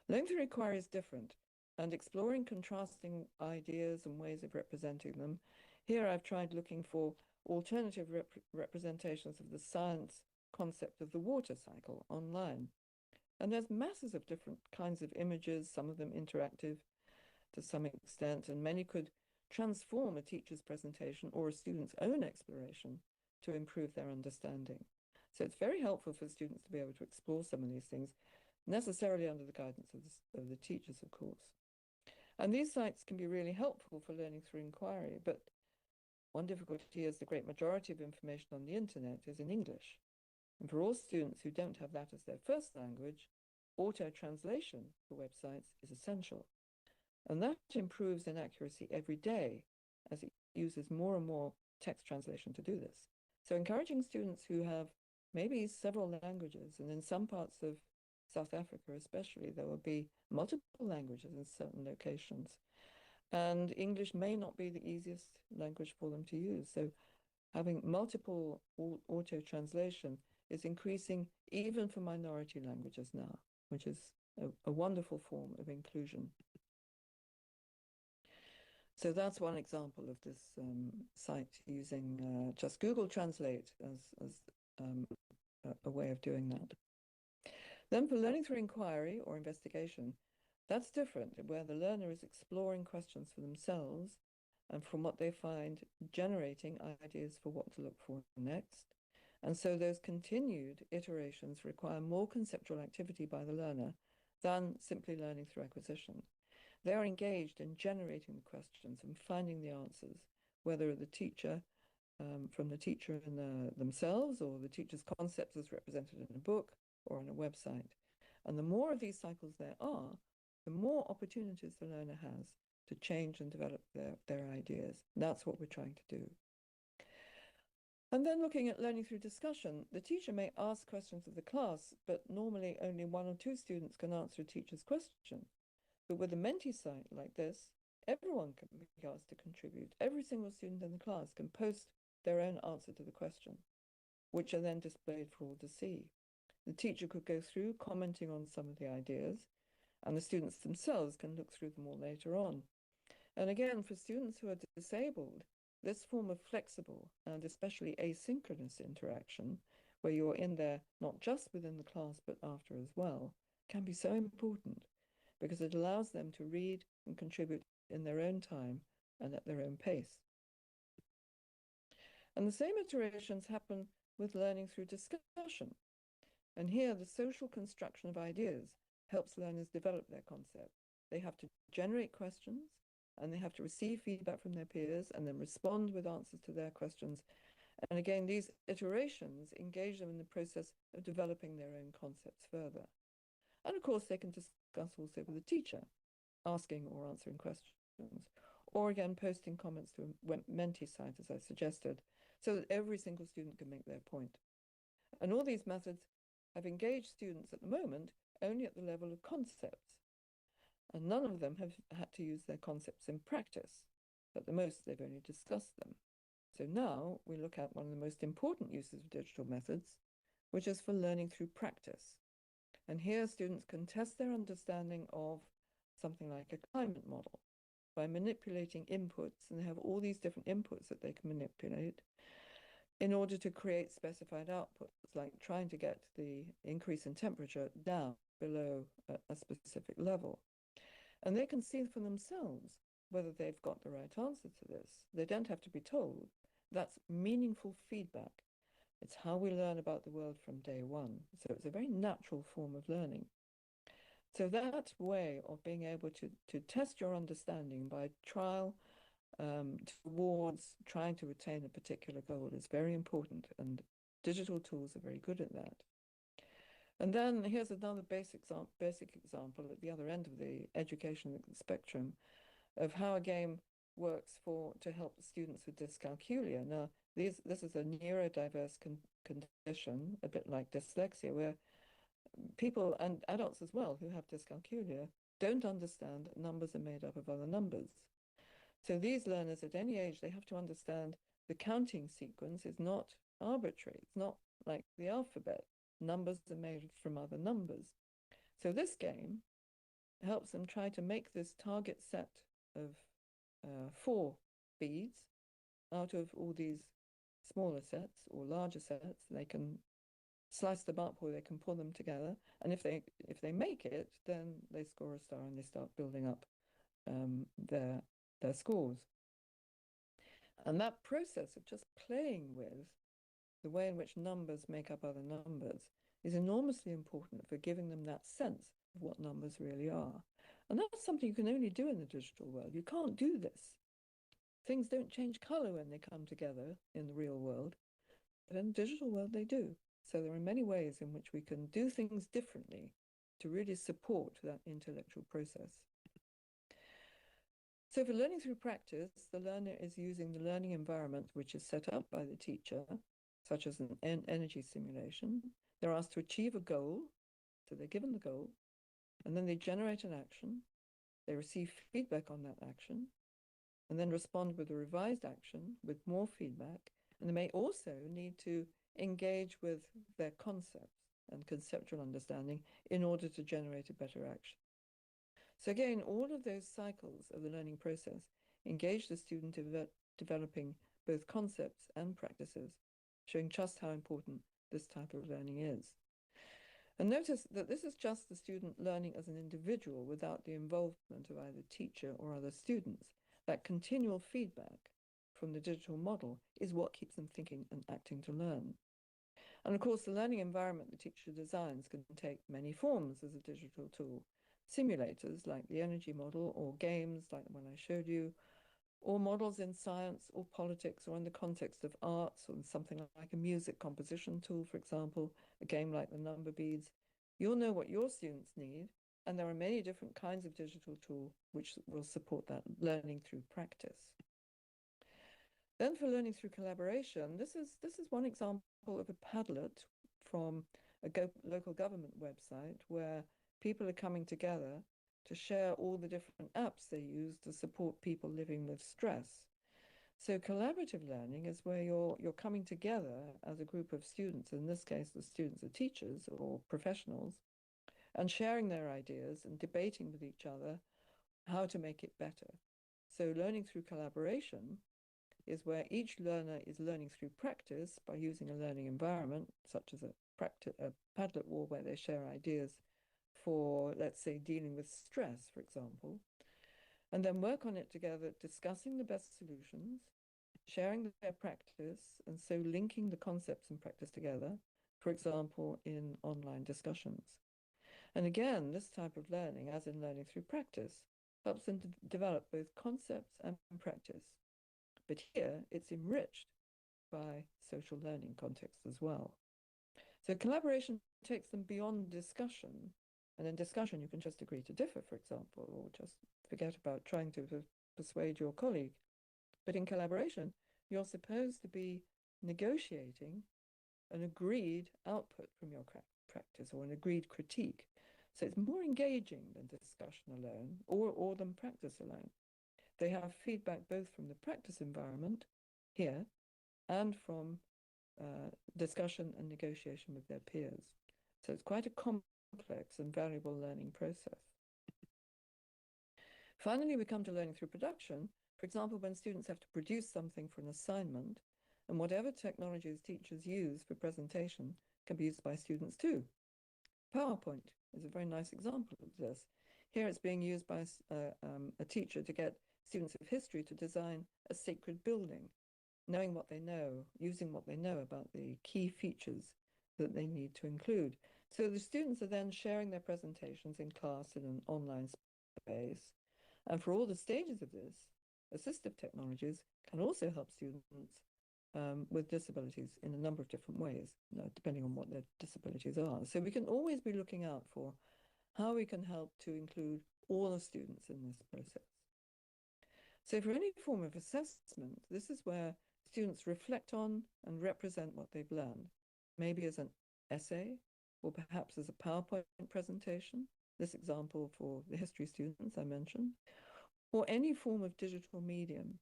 Learning through inquiry is different, and exploring contrasting ideas and ways of representing them. Here I've tried looking for alternative representations of the science concept of the water cycle online. And there's masses of different kinds of images, some of them interactive to some extent, and many could transform a teacher's presentation or a student's own exploration to improve their understanding. So it's very helpful for students to be able to explore some of these things, necessarily under the guidance of the teachers, of course. And these sites can be really helpful for learning through inquiry, but one difficulty is the great majority of information on the internet is in English. And for all students who don't have that as their first language, auto-translation for websites is essential. And that improves in accuracy every day as it uses more and more text translation to do this. So encouraging students who have maybe several languages, and in some parts of South Africa especially, there will be multiple languages in certain locations. And English may not be the easiest language for them to use. So having multiple auto-translation is increasing even for minority languages now, which is a wonderful form of inclusion. So that's one example of this site using just Google Translate as a way of doing that. Then for learning through inquiry or investigation, that's different, where the learner is exploring questions for themselves and from what they find, generating ideas for what to look for next. And so those continued iterations require more conceptual activity by the learner than simply learning through acquisition. They are engaged in generating the questions and finding the answers, whether the teacher, from the teacher in themselves, or the teacher's concepts as represented in a book or on a website. And the more of these cycles there are, the more opportunities the learner has to change and develop their ideas. That's what we're trying to do. And then looking at learning through discussion, the teacher may ask questions of the class, but normally only one or two students can answer a teacher's question. But with a Menti site like this, everyone can be asked to contribute. Every single student in the class can post their own answer to the question, which are then displayed for all to see. The teacher could go through commenting on some of the ideas, and the students themselves can look through them all later on. And again, for students who are disabled, this form of flexible and especially asynchronous interaction, where you're in there not just within the class but after as well, can be so important because it allows them to read and contribute in their own time and at their own pace. And the same iterations happen with learning through discussion. And here, the social construction of ideas helps learners develop their concept. They have to generate questions, and they have to receive feedback from their peers and then respond with answers to their questions. And again, these iterations engage them in the process of developing their own concepts further. And of course, they can discuss also with the teacher, asking or answering questions, or again, posting comments to a Menti site, as I suggested, so that every single student can make their point. And all these methods have engaged students at the moment only at the level of concepts. And none of them have had to use their concepts in practice. At the most, they've only discussed them. So now we look at one of the most important uses of digital methods, which is for learning through practice. And here students can test their understanding of something like a climate model by manipulating inputs, and they have all these different inputs that they can manipulate in order to create specified outputs, like trying to get the increase in temperature down below a specific level. And they can see for themselves whether they've got the right answer to this. They don't have to be told. That's meaningful feedback. It's how we learn about the world from day one. So it's a very natural form of learning. So that way of being able to test your understanding by trial towards trying to attain a particular goal is very important, and digital tools are very good at that. And then here's another basic example at the other end of the education spectrum of how a game works to help students with dyscalculia. Now, this is a neurodiverse condition, a bit like dyslexia, where people and adults as well who have dyscalculia don't understand that numbers are made up of other numbers. So these learners at any age, they have to understand the counting sequence is not arbitrary. It's not like the alphabet. Numbers are made from other numbers. So this game helps them try to make this target set of 4 beads out of all these smaller sets or larger sets. They can slice them up or they can pull them together. And if they make it, then they score a star and they start building up their scores. And that process of just playing with the way in which numbers make up other numbers is enormously important for giving them that sense of what numbers really are. And that's something you can only do in the digital world. You can't do this. Things don't change color when they come together in the real world, but in the digital world they do. So there are many ways in which we can do things differently to really support that intellectual process. So for learning through practice, the learner is using the learning environment which is set up by the teacher, such as an energy simulation. They're asked to achieve a goal, so they're given the goal, and then they generate an action. They receive feedback on that action, and then respond with a revised action with more feedback. And they may also need to engage with their concepts and conceptual understanding in order to generate a better action. So again, all of those cycles of the learning process engage the student in developing both concepts and practices, showing just how important this type of learning is. And notice that this is just the student learning as an individual without the involvement of either teacher or other students. That continual feedback from the digital model is what keeps them thinking and acting to learn. And of course, the learning environment the teacher designs can take many forms as a digital tool. Simulators like the energy model, or games like the one I showed you, or models in science or politics or in the context of arts, or something like a music composition tool, for example, a game like the number beads. You'll know what your students need, and there are many different kinds of digital tool which will support that learning through practice. Then for learning through collaboration, this is one example of a Padlet from a local government website where people are coming together to share all the different apps they use to support people living with stress. So collaborative learning is where you're coming together as a group of students, in this case the students are teachers or professionals, and sharing their ideas and debating with each other how to make it better. So learning through collaboration is where each learner is learning through practice by using a learning environment, such as a Padlet wall where they share ideas for, let's say, dealing with stress, for example, and then work on it together, discussing the best solutions, sharing their practice, and so linking the concepts and practice together, for example, in online discussions. And again, this type of learning, as in learning through practice, helps them to develop both concepts and practice. But here, it's enriched by social learning context as well. So collaboration takes them beyond discussion. And in discussion, you can just agree to differ, for example, or just forget about trying to persuade your colleague. But in collaboration, you're supposed to be negotiating an agreed output from your practice or an agreed critique. So it's more engaging than discussion alone or than practice alone. They have feedback both from the practice environment here and from discussion and negotiation with their peers. So it's quite a complex and valuable learning process. Finally, we come to learning through production. For example, when students have to produce something for an assignment, and whatever technologies teachers use for presentation can be used by students too. PowerPoint is a very nice example of this. Here it's being used by a teacher to get students of history to design a sacred building. knowing what they know, using what they know about the key features that they need to include. So the students are then sharing their presentations in class in an online space. And for all the stages of this, assistive technologies can also help students with disabilities in a number of different ways, depending on what their disabilities are. So we can always be looking out for how we can help to include all the students in this process. So for any form of assessment, this is where students reflect on and represent what they've learned, maybe as an essay or perhaps as a PowerPoint presentation, this example for the history students I mentioned, or any form of digital medium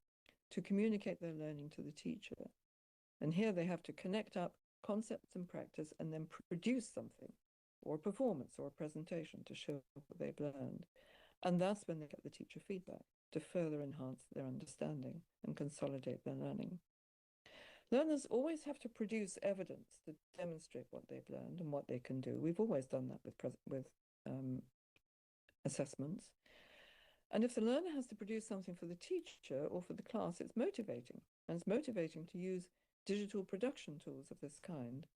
to communicate their learning to the teacher. And here they have to connect up concepts and practice and then produce something, or a performance or a presentation to show what they've learned. And that's when they get the teacher feedback to further enhance their understanding and consolidate their learning. Learners always have to produce evidence to demonstrate what they've learned and what they can do. We've always done that with assessments. And if the learner has to produce something for the teacher or for the class, it's motivating. And it's motivating to use digital production tools of this kind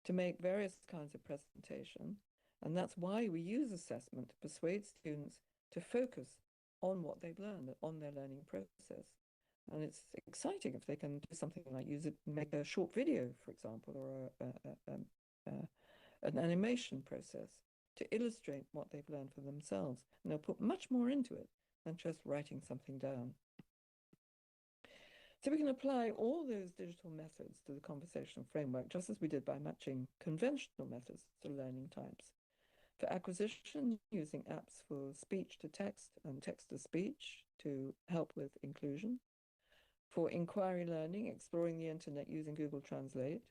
to make various kinds of presentation. And that's why we use assessment to persuade students to focus on what they've learned, on their learning process. And it's exciting if they can do something like make a short video, for example, or an animation process to illustrate what they've learned for themselves. And they'll put much more into it than just writing something down. So we can apply all those digital methods to the conversational framework, just as we did by matching conventional methods to learning types. For acquisition, using apps for speech to text and text to speech to help with inclusion. For inquiry learning, exploring the internet using Google Translate.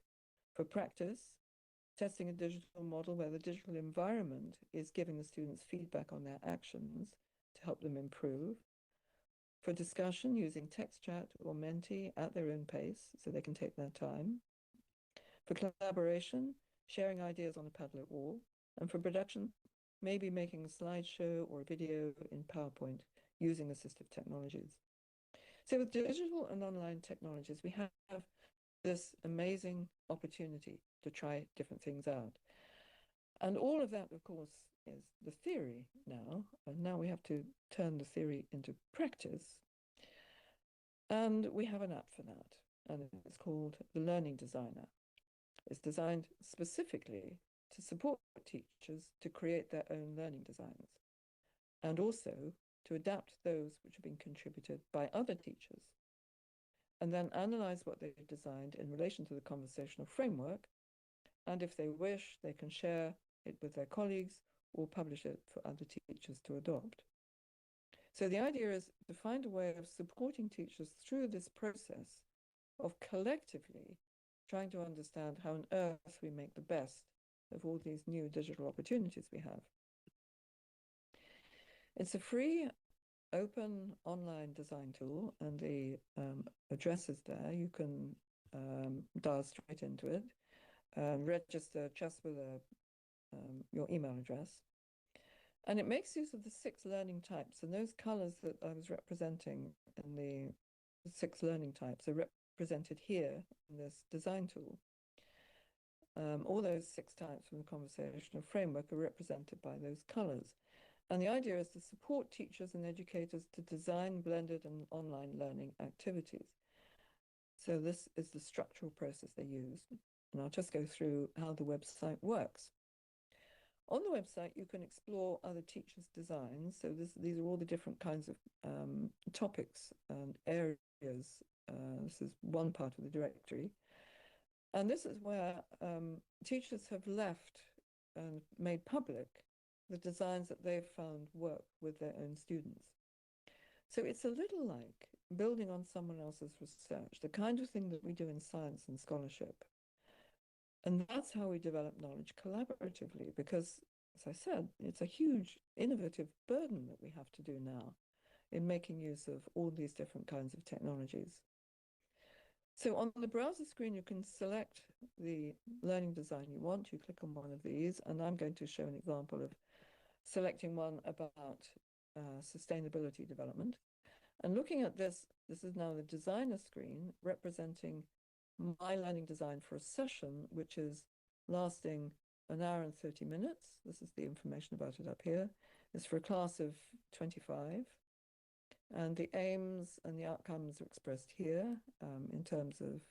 For practice, testing a digital model where the digital environment is giving the students feedback on their actions to help them improve. For discussion, using text chat or Menti at their own pace so they can take their time. For collaboration, sharing ideas on a Padlet wall. And for production, maybe making a slideshow or a video in PowerPoint using assistive technologies. So with digital and online technologies, we have this amazing opportunity to try different things out. And all of that, of course, is the theory now. And now we have to turn the theory into practice. And we have an app for that. And it's called the Learning Designer. It's designed specifically to support teachers to create their own learning designs, and also to adapt those which have been contributed by other teachers, and then analyze what they've designed in relation to the conversational framework. And if they wish, they can share it with their colleagues or publish it for other teachers to adopt. So the idea is to find a way of supporting teachers through this process of collectively trying to understand how on earth we make the best of all these new digital opportunities we have. It's a free, open online design tool, and the address is there. You can dial straight into it, register just with your email address. And it makes use of the 6 learning types, and those colors that I was representing in the 6 learning types are represented here in this design tool. All those 6 types from the conversational framework are represented by those colors. And the idea is to support teachers and educators to design blended and online learning activities. So this is the structural process they use. And I'll just go through how the website works. On the website, you can explore other teachers' designs. So these are all the different kinds of topics and areas. This is one part of the directory. And this is where teachers have left and made public the designs that they've found work with their own students. So it's a little like building on someone else's research, the kind of thing that we do in science and scholarship. And that's how we develop knowledge collaboratively, because, as I said, it's a huge innovative burden that we have to do now in making use of all these different kinds of technologies. So on the browser screen, you can select the learning design you want. You click on one of these, and I'm going to show an example of selecting one about sustainability development. And looking at this, this is now the designer screen representing my learning design for a session, which is lasting an hour and 30 minutes. This is the information about it up here. It's for a class of 25. And the aims and the outcomes are expressed here in terms of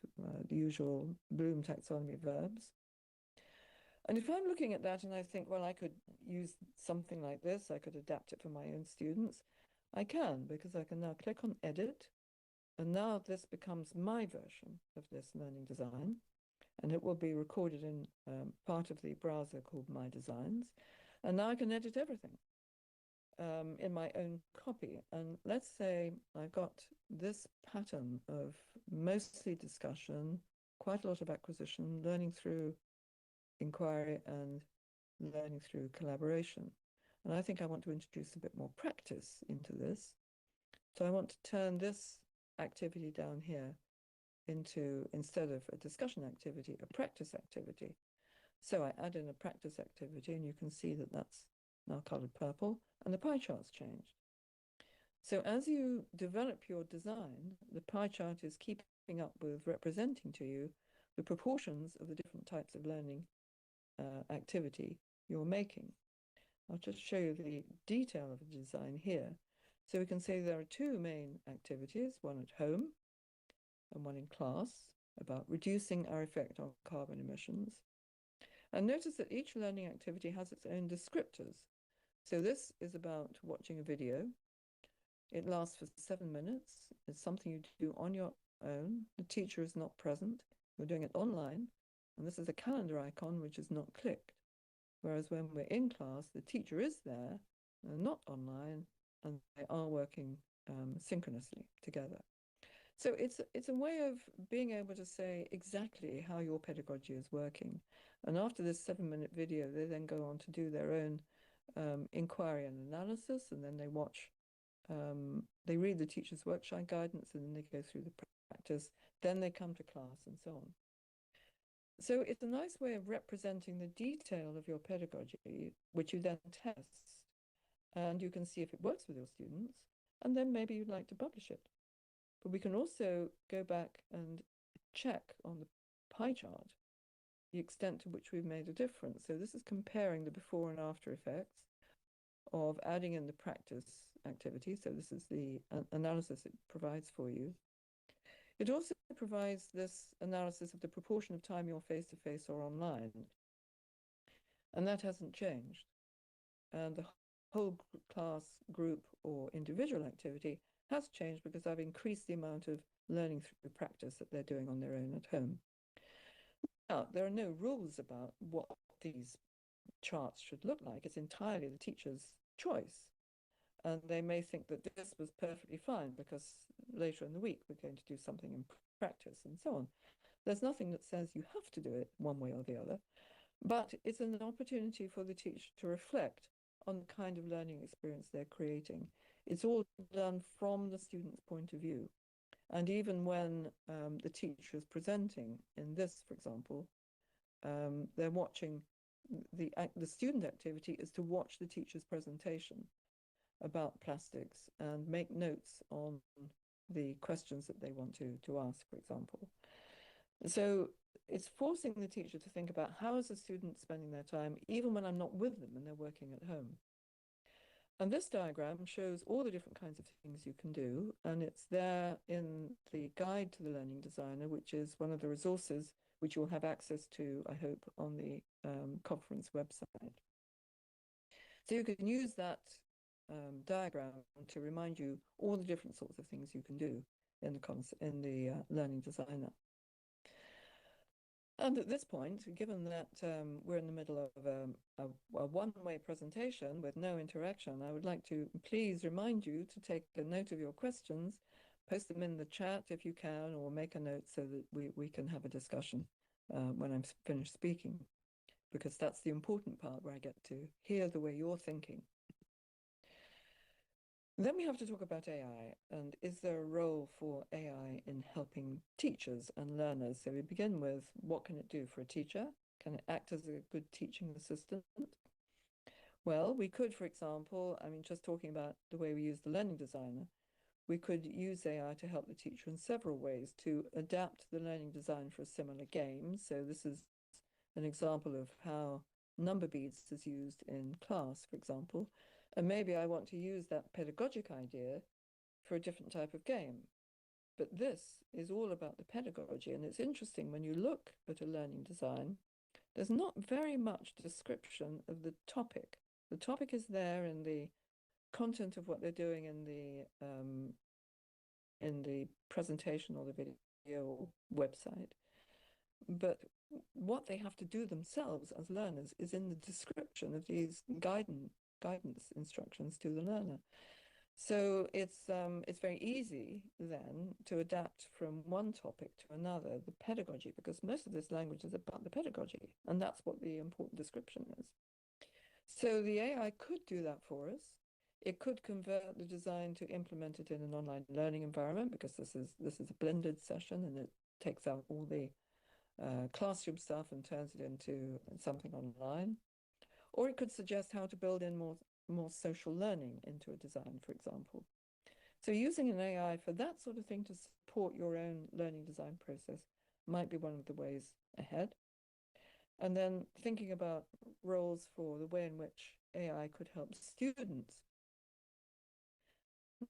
the usual Bloom taxonomy verbs. And if I'm looking at that and I think, well, I could use something like this, I could adapt it for my own students, I can, because I can now click on edit. And now this becomes my version of this learning design. And it will be recorded in part of the browser called My Designs. And now I can edit everything in my own copy. And let's say I've got this pattern of mostly discussion, quite a lot of acquisition, learning through inquiry and learning through collaboration. And I think I want to introduce a bit more practice into this. So I want to turn this activity down here into, instead of a discussion activity, a practice activity. So I add in a practice activity, and you can see that that's now colored purple, and the pie chart's changed. So as you develop your design, the pie chart is keeping up with representing to you the proportions of the different types of learning activity you're making. I'll just show you the detail of the design here. So we can say there are two main activities, one at home and one in class, about reducing our effect on carbon emissions. And notice that each learning activity has its own descriptors. So this is about watching a video. It lasts for 7 minutes. It's something you do on your own. The teacher is not present. You're doing it online. And this is a calendar icon which is not clicked. Whereas when we're in class, the teacher is there, not online, and they are working synchronously together. So it's a way of being able to say exactly how your pedagogy is working. And after this 7-minute video, they then go on to do their own inquiry and analysis, and then they watch, they read the teacher's workshop guidance, and then they go through the practice, then they come to class and so on. So it's a nice way of representing the detail of your pedagogy, which you then test, and you can see if it works with your students, and then maybe you'd like to publish it. But we can also go back and check on the pie chart the extent to which we've made a difference. So this is comparing the before and after effects of adding in the practice activity. So this is the analysis it provides for you. It also provides this analysis of the proportion of time you're face-to-face or online. And that hasn't changed. And the whole class, group, or individual activity has changed because I've increased the amount of learning through practice that they're doing on their own at home. Now, there are no rules about what these charts should look like. It's entirely the teacher's choice. And they may think that this was perfectly fine because later in the week we're going to do something in practice and so on. There's nothing that says you have to do it one way or the other, but it's an opportunity for the teacher to reflect on the kind of learning experience they're creating. It's all done from the student's point of view. And even when the teacher is presenting in this, for example, they're watching, the student activity is to watch the teacher's presentation about plastics and make notes on the questions that they want to ask, for example. So it's forcing the teacher to think about how is the student spending their time, even when I'm not with them and they're working at home. And this diagram shows all the different kinds of things you can do, and it's there in the guide to the learning designer, which is one of the resources which you'll have access to, I hope, on the conference website. So you can use that diagram to remind you all the different sorts of things you can do in the learning designer. And at this point, given that we're in the middle of a one-way presentation with no interaction, I would like to please remind you to take a note of your questions, post them in the chat if you can, or make a note so that we can have a discussion when I'm finished speaking, because that's the important part where I get to hear the way you're thinking. Then we have to talk about AI, and is there a role for AI in helping teachers and learners? So we begin with, what can it do for a teacher? Can it act as a good teaching assistant? Well, we could, for example, just talking about the way we use the learning designer, we could use AI to help the teacher in several ways to adapt the learning design for a similar game. So this is an example of how number beads is used in class, for example. And maybe I want to use that pedagogic idea for a different type of game. But this is all about the pedagogy. And it's interesting when you look at a learning design, there's not very much description of the topic. The topic is there in the content of what they're doing in the presentation or the video website. But what they have to do themselves as learners is in the description of these guidance instructions to the learner. So it's very easy then to adapt from one topic to another, the pedagogy, because most of this language is about the pedagogy, and that's what the important description is. So the AI could do that for us. It could convert the design to implement it in an online learning environment, because this is a blended session and it takes out all the classroom stuff and turns it into something online. Or it could suggest how to build in more social learning into a design, for example. So using an AI for that sort of thing to support your own learning design process might be one of the ways ahead. And then thinking about roles for the way in which AI could help students.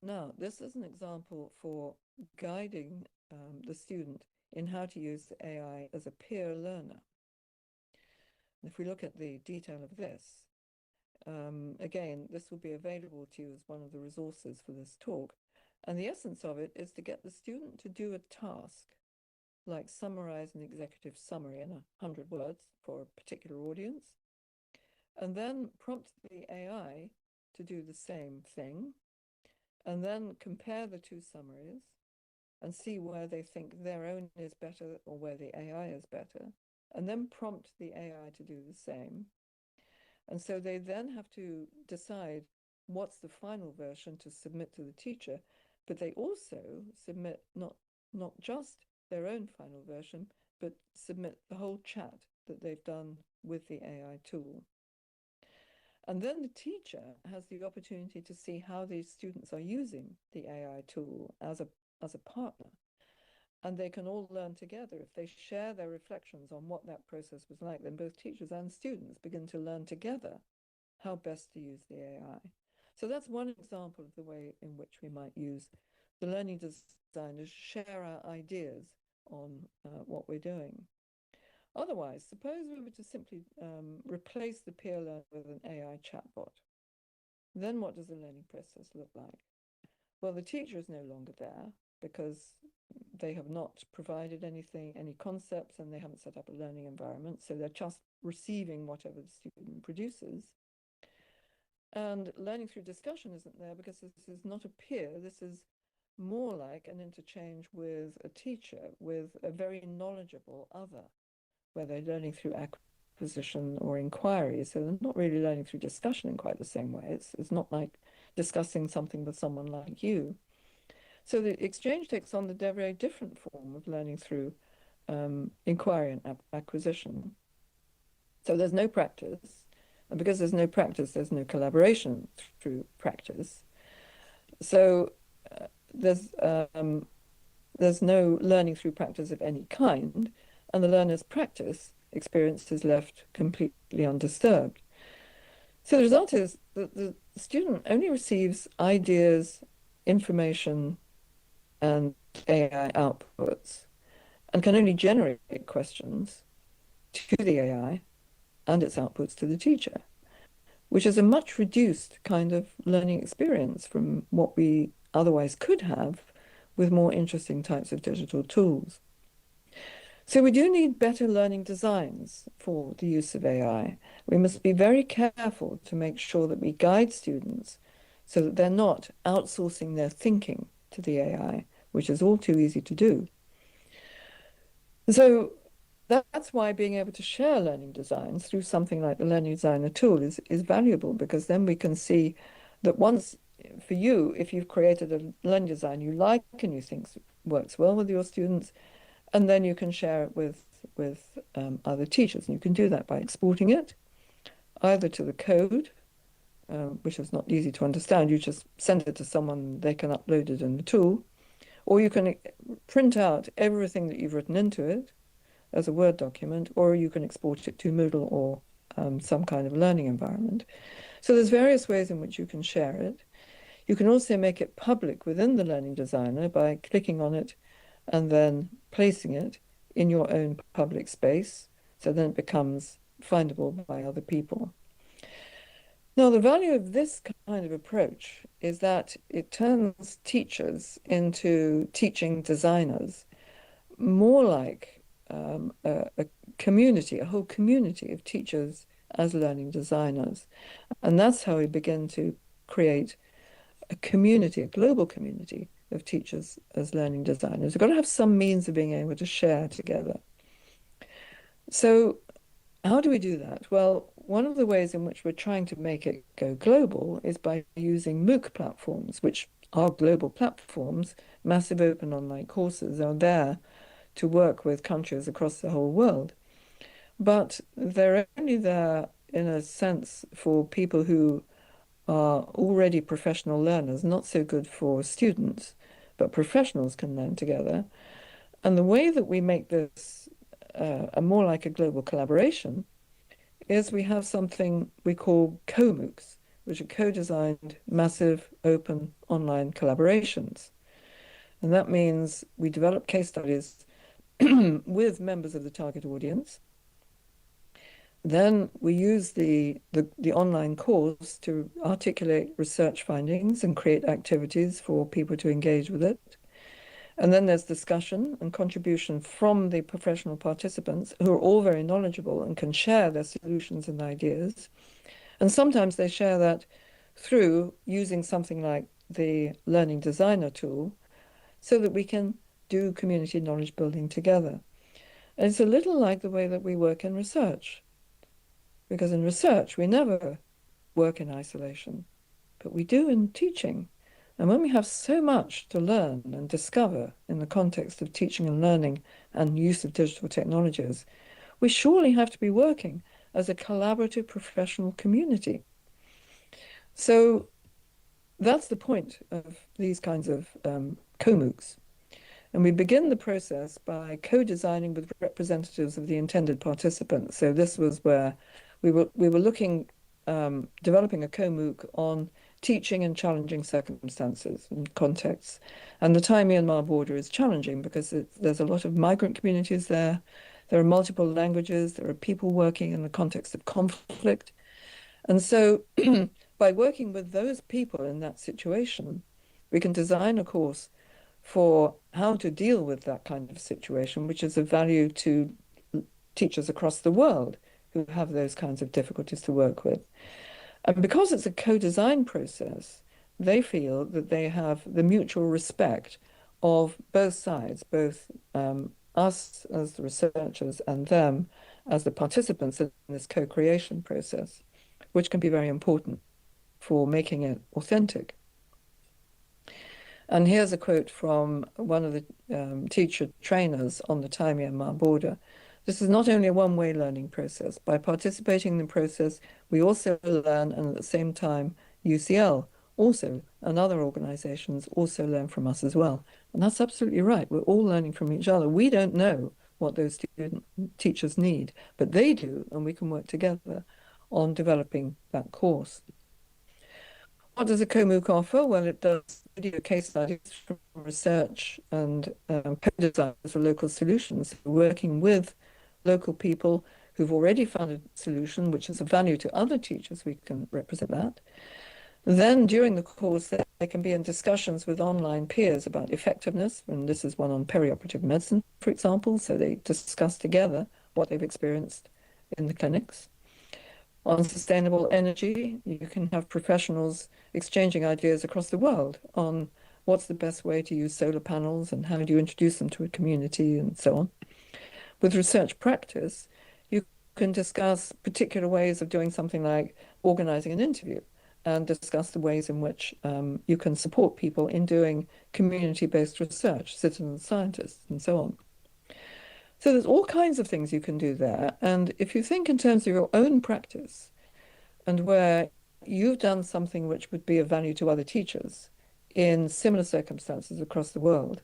Now, this is an example for guiding the student in how to use the AI as a peer learner. If we look at the detail of this, again, this will be available to you as one of the resources for this talk. And the essence of it is to get the student to do a task, like summarize an executive summary in 100 words for a particular audience, and then prompt the AI to do the same thing, and then compare the two summaries and see where they think their own is better or where the AI is better, and then prompt the AI to do the same. And so they then have to decide what's the final version to submit to the teacher, but they also submit not just their own final version, but submit the whole chat that they've done with the AI tool. And then the teacher has the opportunity to see how these students are using the AI tool as a partner. And they can all learn together. If they share their reflections on what that process was like, then both teachers and students begin to learn together how best to use the AI. So that's one example of the way in which we might use the learning designers, share our ideas on what we're doing. Otherwise, suppose we were to simply replace the peer learner with an AI chatbot. Then what does the learning process look like? Well, the teacher is no longer there because they have not provided any concepts, and they haven't set up a learning environment. So they're just receiving whatever the student produces. And learning through discussion isn't there because this is not a peer. This is more like an interchange with a teacher, with a very knowledgeable other, where they're learning through acquisition or inquiry. So they're not really learning through discussion in quite the same way. It's not like discussing something with someone like you. So the exchange takes on the very different form of learning through inquiry and acquisition. So there's no practice. And because there's no practice, there's no collaboration through practice. So there's no learning through practice of any kind, and the learner's practice experience is left completely undisturbed. So the result is that the student only receives ideas, information, and AI outputs, and can only generate questions to the AI and its outputs to the teacher, which is a much reduced kind of learning experience from what we otherwise could have with more interesting types of digital tools. So we do need better learning designs for the use of AI. We must be very careful to make sure that we guide students so that they're not outsourcing their thinking to the AI, which is all too easy to do. So that's why being able to share learning designs through something like the Learning Designer tool is valuable, because then we can see that once, for you, if you've created a learning design you like and you think works well with your students, and then you can share it with other teachers. And you can do that by exporting it either to the code which is not easy to understand. You just send it to someone, they can upload it in the tool, or you can print out everything that you've written into it as a Word document, or you can export it to Moodle or some kind of learning environment. So there's various ways in which you can share it. You can also make it public within the Learning Designer by clicking on it and then placing it in your own public space, so then it becomes findable by other people. Now, the value of this kind of approach is that it turns teachers into teaching designers, more like a community, a whole community of teachers as learning designers. And that's how we begin to create a community, a global community of teachers as learning designers. We've got to have some means of being able to share together. So how do we do that? Well, one of the ways in which we're trying to make it go global is by using MOOC platforms, which are global platforms. Massive open online courses are there to work with countries across the whole world. But they're only there, in a sense, for people who are already professional learners, not so good for students, but professionals can learn together. And the way that we make this a more like a global collaboration is we have something we call co-MOOCs, which are co-designed, massive, open online collaborations. And that means we develop case studies with members of the target audience. Then we use the online course to articulate research findings and create activities for people to engage with it. And then there's discussion and contribution from the professional participants, who are all very knowledgeable and can share their solutions and ideas. And sometimes they share that through using something like the Learning Designer tool, so that we can do community knowledge building together. And it's a little like the way that we work in research. Because in research, we never work in isolation, but we do in teaching. And when we have so much to learn and discover in the context of teaching and learning and use of digital technologies, we surely have to be working as a collaborative professional community. So that's the point of these kinds of co-MOOCs. And we begin the process by co-designing with representatives of the intended participants. So this was where we were looking, developing a co-MOOC on teaching in challenging circumstances and contexts. And the Thai-Myanmar border is challenging because there's a lot of migrant communities there. There are multiple languages. There are people working in the context of conflict. And so by working with those people in that situation, we can design a course for how to deal with that kind of situation, which is of value to teachers across the world who have those kinds of difficulties to work with. And because it's a co-design process, they feel that they have the mutual respect of both sides, both us as the researchers and them as the participants in this co-creation process, which can be very important for making it authentic. And here's a quote from one of the teacher trainers on the Thai-Myanmar border. This is not only a one-way learning process. By participating in the process, we also learn, and at the same time, UCL also, and other organizations also learn from us as well. And that's absolutely right. We're all learning from each other. We don't know what those teachers need, but they do, and we can work together on developing that course. What does a co-MOOC offer? Well, it does video case studies from research and co-design for local solutions, working with local people who've already found a solution which is of value to other teachers. We can represent that. Then during the course, they can be in discussions with online peers about effectiveness, and this is one on perioperative medicine, for example, so they discuss together what they've experienced in the clinics. On sustainable energy, you can have professionals exchanging ideas across the world on what's the best way to use solar panels and how do you introduce them to a community and so on. With research practice, you can discuss particular ways of doing something like organizing an interview and discuss the ways in which you can support people in doing community-based research, citizen scientists and so on. So there's all kinds of things you can do there. And if you think in terms of your own practice and where you've done something which would be of value to other teachers in similar circumstances across the world.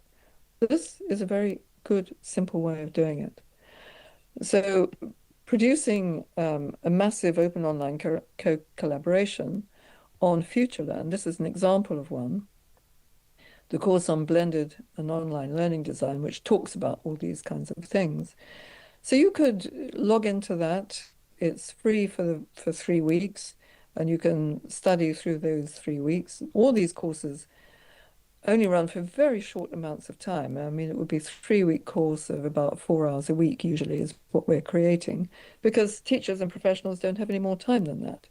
This is a very good, simple way of doing it. So producing a massive open online collaboration on FutureLearn, this is an example of one, the course on blended and online learning design, which talks about all these kinds of things. So you could log into that. It's free for 3 weeks, and you can study through those 3 weeks. All these courses only run for very short amounts of time. I mean, it would be a 3-week course of about 4 hours a week, usually, is what we're creating, because teachers and professionals don't have any more time than that.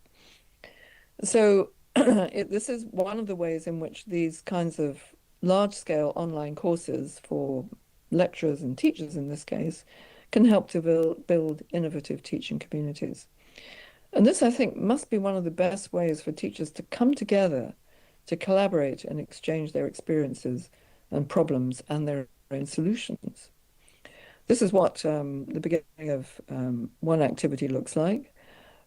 So this is one of the ways in which these kinds of large-scale online courses for lecturers and teachers, in this case, can help to build innovative teaching communities. And this, I think, must be one of the best ways for teachers to come together, to collaborate and exchange their experiences and problems and their own solutions. This is what the beginning of one activity looks like.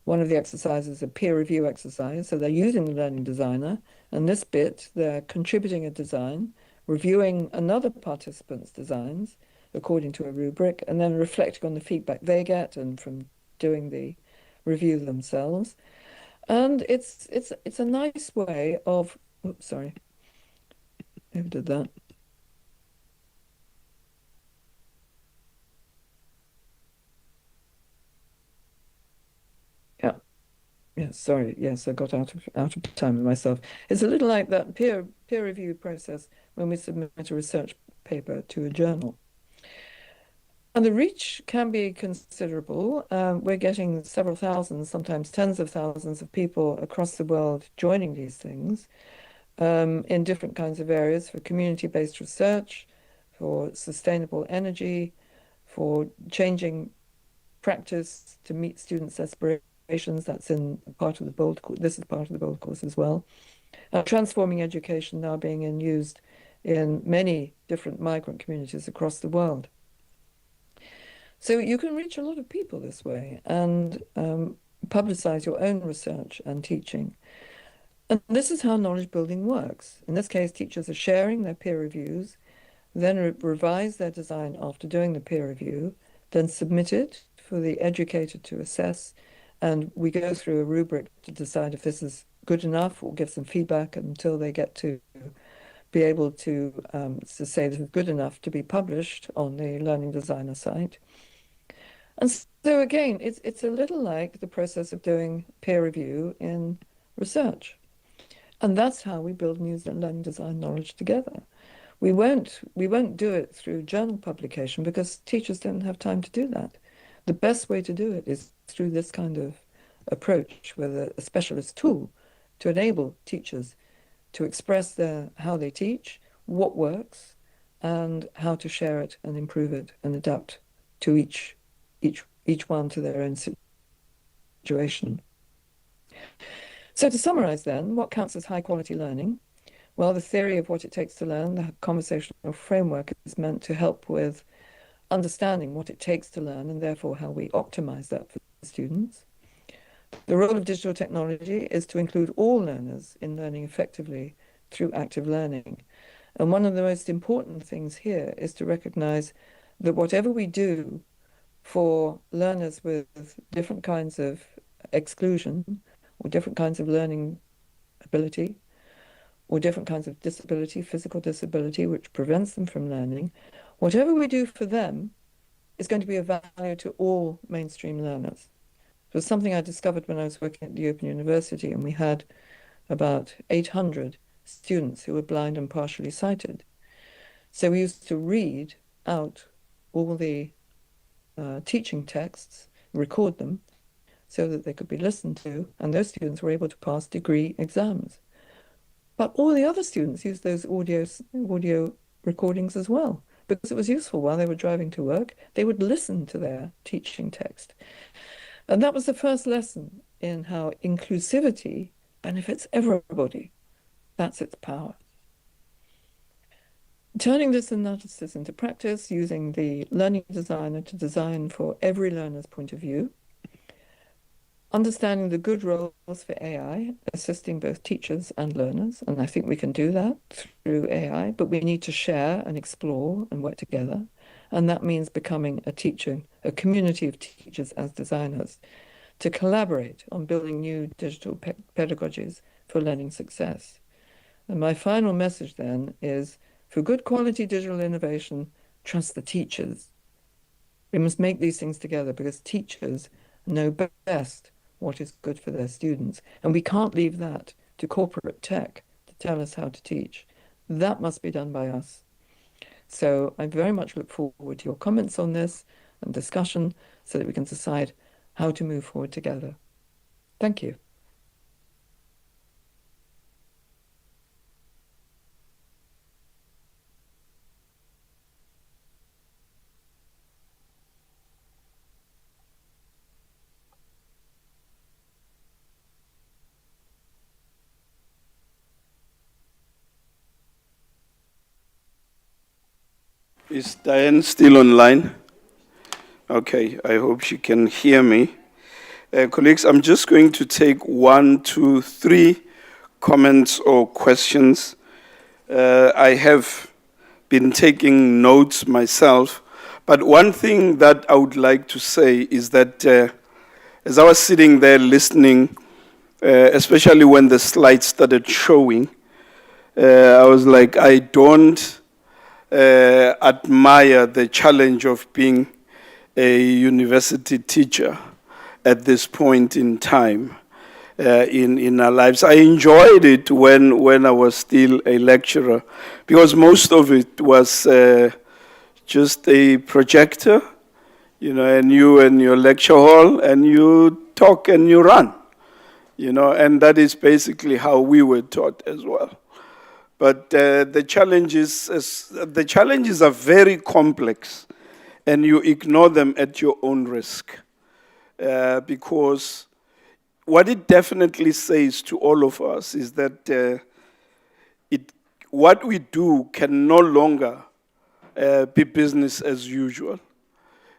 One of the exercises is a peer review exercise. So they're using the learning designer, and this bit, they're contributing a design, reviewing another participant's designs according to a rubric, and then reflecting on the feedback they get and from doing the review themselves. And it's a nice way of, oops, sorry, who did that? Yeah. Yes, sorry. Yes, I got out of time with myself. It's a little like that peer review process when we submit a research paper to a journal. And the reach can be considerable. We're getting several thousands, sometimes tens of thousands of people across the world joining these things in different kinds of areas for community-based research, for sustainable energy, for changing practice to meet students' aspirations. That's in part of the BOLD course. This is part of the BOLD course as well. Transforming education now being used in many different migrant communities across the world. So you can reach a lot of people this way and publicize your own research and teaching. And this is how knowledge building works. In this case, teachers are sharing their peer reviews, then revise their design after doing the peer review, then submit it for the educator to assess. And we go through a rubric to decide if this is good enough or give some feedback until they get to be able to say this is good enough to be published on the Learning Designer site. And so again, it's a little like the process of doing peer review in research. And that's how we build music and learning design knowledge together. We won't do it through journal publication because teachers don't have time to do that. The best way to do it is through this kind of approach with a specialist tool to enable teachers to express how they teach, what works, and how to share it and improve it and adapt to each one to their own situation. So to summarize then, what counts as high quality learning? Well, the theory of what it takes to learn, the conversational framework, is meant to help with understanding what it takes to learn and therefore how we optimize that for students. The role of digital technology is to include all learners in learning effectively through active learning. And one of the most important things here is to recognize that whatever we do for learners with different kinds of exclusion or different kinds of learning ability or different kinds of disability, physical disability, which prevents them from learning, whatever we do for them is going to be of value to all mainstream learners. It was something I discovered when I was working at the Open University, and we had about 800 students who were blind and partially sighted. So we used to read out all the teaching texts, record them, so that they could be listened to, and those students were able to pass degree exams. But all the other students used those audio recordings as well, because it was useful while they were driving to work. They would listen to their teaching text. And that was the first lesson in how inclusivity benefits everybody. That's its power. Turning this analysis into practice, using the learning designer to design for every learner's point of view, understanding the good roles for AI, assisting both teachers and learners. And I think we can do that through AI, but we need to share and explore and work together. And that means becoming a community of teachers as designers to collaborate on building new digital pedagogies for learning success. And my final message then is, for good quality digital innovation, trust the teachers. We must make these things together because teachers know best what is good for their students. And we can't leave that to corporate tech to tell us how to teach. That must be done by us. So I very much look forward to your comments on this and discussion so that we can decide how to move forward together. Thank you. Is Diane still online? Okay, I hope she can hear me. Colleagues, I'm just going to take 1, 2, 3 comments or questions. I have been taking notes myself, but one thing that I would like to say is that as I was sitting there listening, especially when the slides started showing, I was like, I don't admire the challenge of being a university teacher at this point in time in our lives. I enjoyed it when I was still a lecturer because most of it was just a projector, and you and your lecture hall, and you talk and you run, and that is basically how we were taught as well. But the challenges are very complex, and you ignore them at your own risk. Because what it definitely says to all of us is that what we do can no longer be business as usual.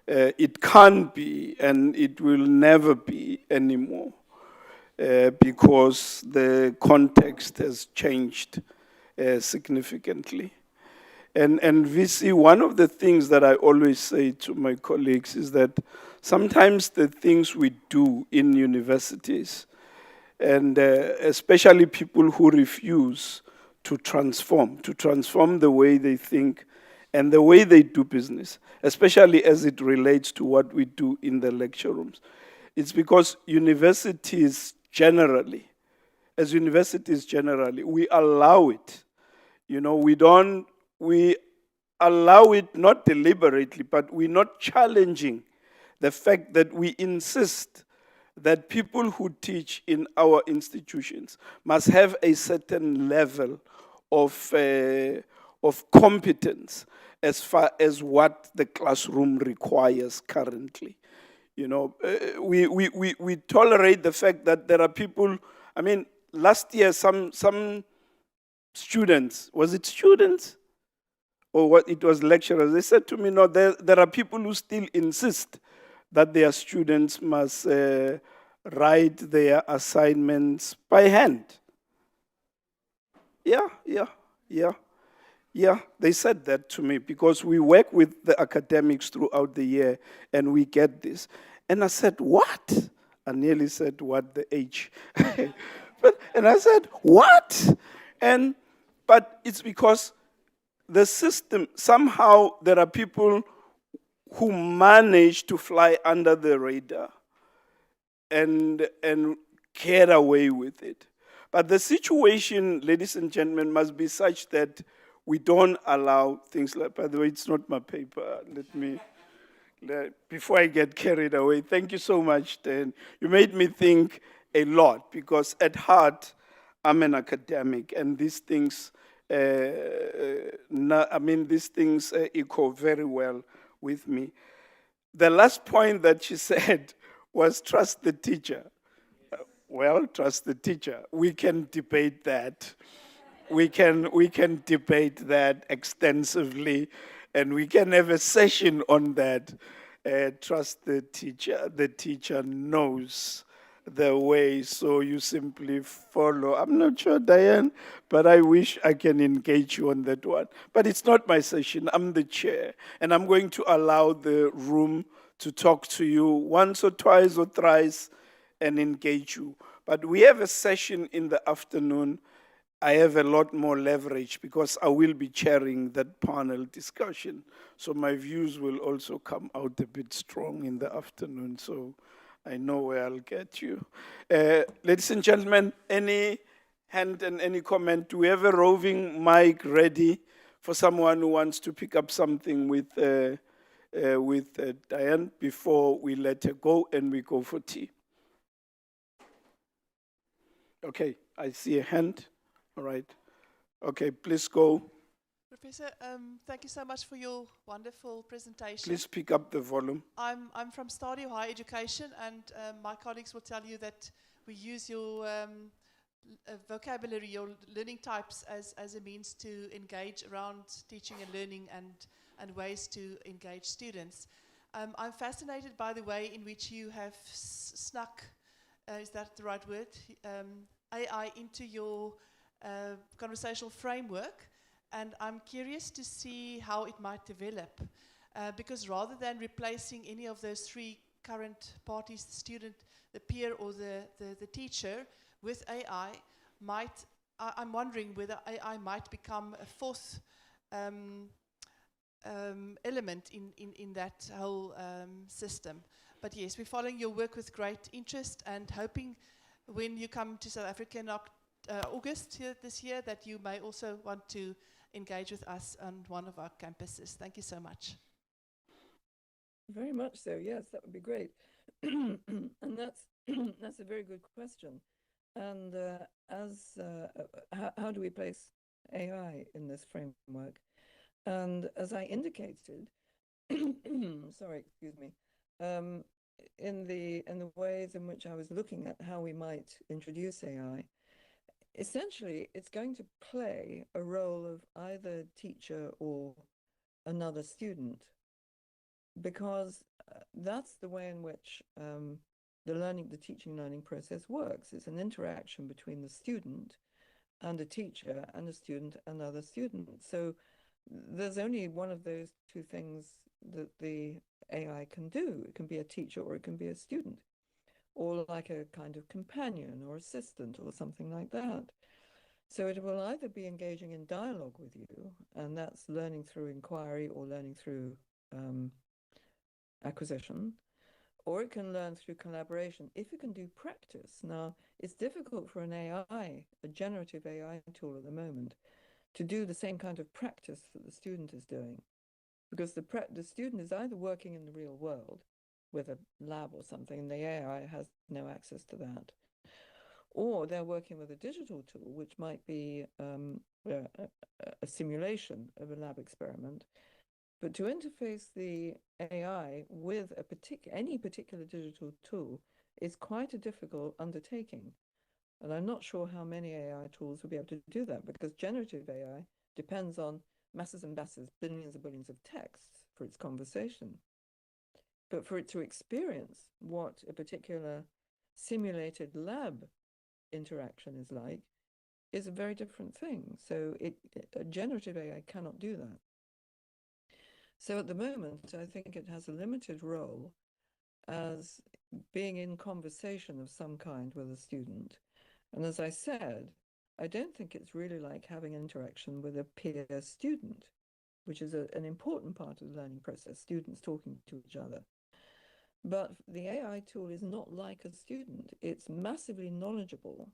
It can't be, and it will never be anymore, because the context has changed significantly. And VC, one of the things that I always say to my colleagues is that sometimes the things we do in universities, and especially people who refuse to transform the way they think and the way they do business, especially as it relates to what we do in the lecture rooms, it's because universities generally, we allow it. We allow it not deliberately, but we're not challenging the fact that we insist that people who teach in our institutions must have a certain level of competence as far as what the classroom requires currently. We tolerate the fact that there are people. I mean, last year some students, was it students? Or what, it was lecturers, they said to me, no, there are people who still insist that their students must write their assignments by hand. Yeah, they said that to me because we work with the academics throughout the year and we get this. And I said, what? I nearly said, what the H? And I said, what? But it's because the system, somehow there are people who manage to fly under the radar and get away with it. But the situation, ladies and gentlemen, must be such that we don't allow things like, by the way, it's not my paper. Before I get carried away, thank you so much, Dan. You made me think a lot because at heart, I'm an academic and these things, these things echo very well with me. The last point that she said was trust the teacher. Well, trust the teacher. We can debate that. We can debate that extensively, and we can have a session on that. Trust the teacher. The teacher knows the way, so you simply follow. I'm not sure, Diane, but I wish I can engage you on that one. But it's not my session, I'm the chair, and I'm going to allow the room to talk to you once or twice or thrice and engage you. But we have a session in the afternoon. I have a lot more leverage because I will be chairing that panel discussion. So my views will also come out a bit strong in the afternoon. So I know where I'll get you. Ladies and gentlemen, any hand and any comment? Do we have a roving mic ready for someone who wants to pick up something with Diane before we let her go and we go for tea? Okay, I see a hand. All right. Okay, please go. Professor, thank you so much for your wonderful presentation. Please pick up the volume. I'm from Stadio Higher Education, and my colleagues will tell you that we use your vocabulary, your learning types as a means to engage around teaching and learning and ways to engage students. I'm fascinated by the way in which you have snuck, is that the right word, AI into your conversational framework, and I'm curious to see how it might develop, because rather than replacing any of those three current parties, the student, the peer, or the teacher, with AI, I'm wondering whether AI might become a fourth element in that whole system. But yes, we're following your work with great interest and hoping when you come to South Africa in August this year that you may also want to engage with us on one of our campuses. Thank you so much. Very much so, yes, that would be great. And that's a very good question. And how do we place AI in this framework? And as I indicated, sorry, excuse me, in the ways in which I was looking at how we might introduce AI, essentially it's going to play a role of either teacher or another student, because that's the way in which the teaching learning process works. It's an interaction between the student and a teacher and a student and other students. So there's only one of those two things that the AI can do. It can be a teacher or it can be a student, or like a kind of companion or assistant or something like that. So it will either be engaging in dialogue with you, and that's learning through inquiry or learning through acquisition, or it can learn through collaboration if it can do practice. Now, it's difficult for an AI, a generative AI tool at the moment, to do the same kind of practice that the student is doing, because the student is either working in the real world with a lab or something, and the AI has no access to that, or they're working with a digital tool, which might be a simulation of a lab experiment. But to interface the AI with any particular digital tool is quite a difficult undertaking. And I'm not sure how many AI tools will be able to do that, because generative AI depends on masses and masses, billions and billions of texts for its conversation. But for it to experience what a particular simulated lab interaction is like is a very different thing. So a generative AI cannot do that. So at the moment, I think it has a limited role as being in conversation of some kind with a student. And as I said, I don't think it's really like having an interaction with a peer student, which is an important part of the learning process, students talking to each other. But the AI tool is not like a student. It's massively knowledgeable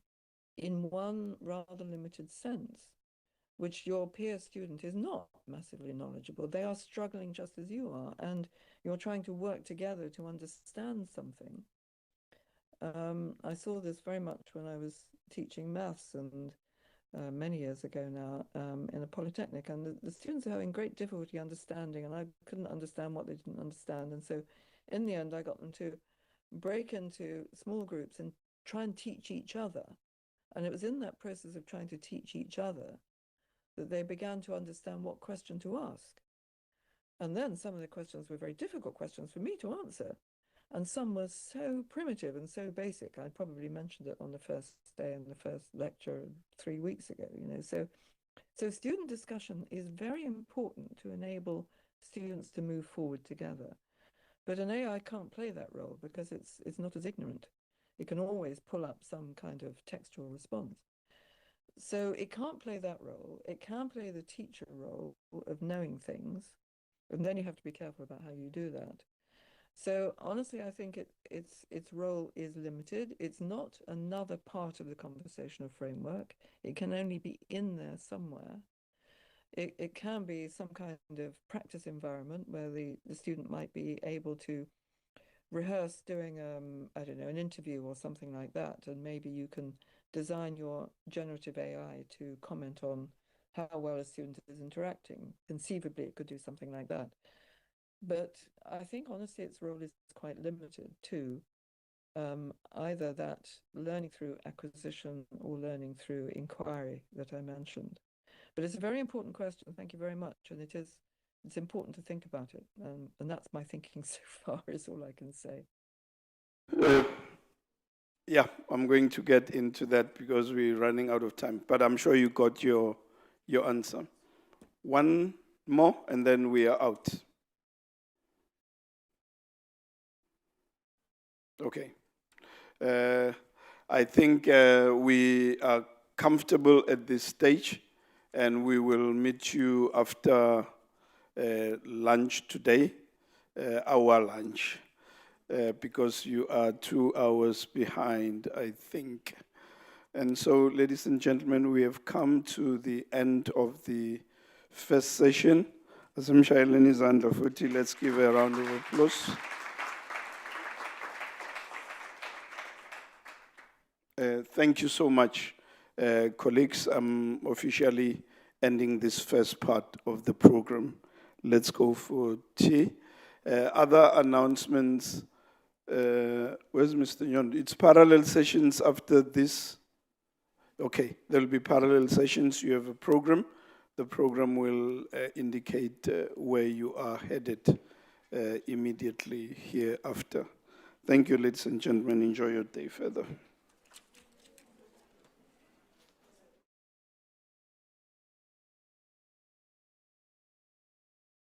in one rather limited sense, which your peer student is not massively knowledgeable. They are struggling just as you are, and you're trying to work together to understand something. I saw this very much when I was teaching maths and many years ago now in a polytechnic, and the students are having great difficulty understanding, and I couldn't understand what they didn't understand. And so in the end, I got them to break into small groups and try and teach each other. And it was in that process of trying to teach each other that they began to understand what question to ask. And then some of the questions were very difficult questions for me to answer. And some were so primitive and so basic. I probably mentioned it on the first day in the first lecture 3 weeks ago, you know. So student discussion is very important to enable students to move forward together. But an AI can't play that role because it's not as ignorant. It can always pull up some kind of textual response. So it can't play that role. It can play the teacher role of knowing things, and then you have to be careful about how you do that. So honestly, I think its role is limited. It's not another part of the conversational framework. It can only be in there somewhere. It can be some kind of practice environment where the student might be able to rehearse doing, I don't know, an interview or something like that. And maybe you can design your generative AI to comment on how well a student is interacting. Conceivably, it could do something like that. But I think, honestly, its role is quite limited to either that learning through acquisition or learning through inquiry that I mentioned. But it's a very important question. Thank you very much. And it's important to think about it. And that's my thinking so far, is all I can say. Yeah, I'm going to get into that because we're running out of time. But I'm sure you got your answer. One more, and then we are out. Okay. I think we are comfortable at this stage, and we will meet you after lunch today, our lunch, because you are 2 hours behind, I think. And so, ladies and gentlemen, we have come to the end of the first session. Asimshayeleni izandla futhi, let's give a round of applause. Thank you so much, colleagues. I'm officially ending this first part of the program. Let's go for tea. Other announcements. Where's Mr. Nyon? It's parallel sessions after this. Okay, there'll be parallel sessions. You have a program. The program will indicate where you are headed immediately hereafter. Thank you, ladies and gentlemen. Enjoy your day further.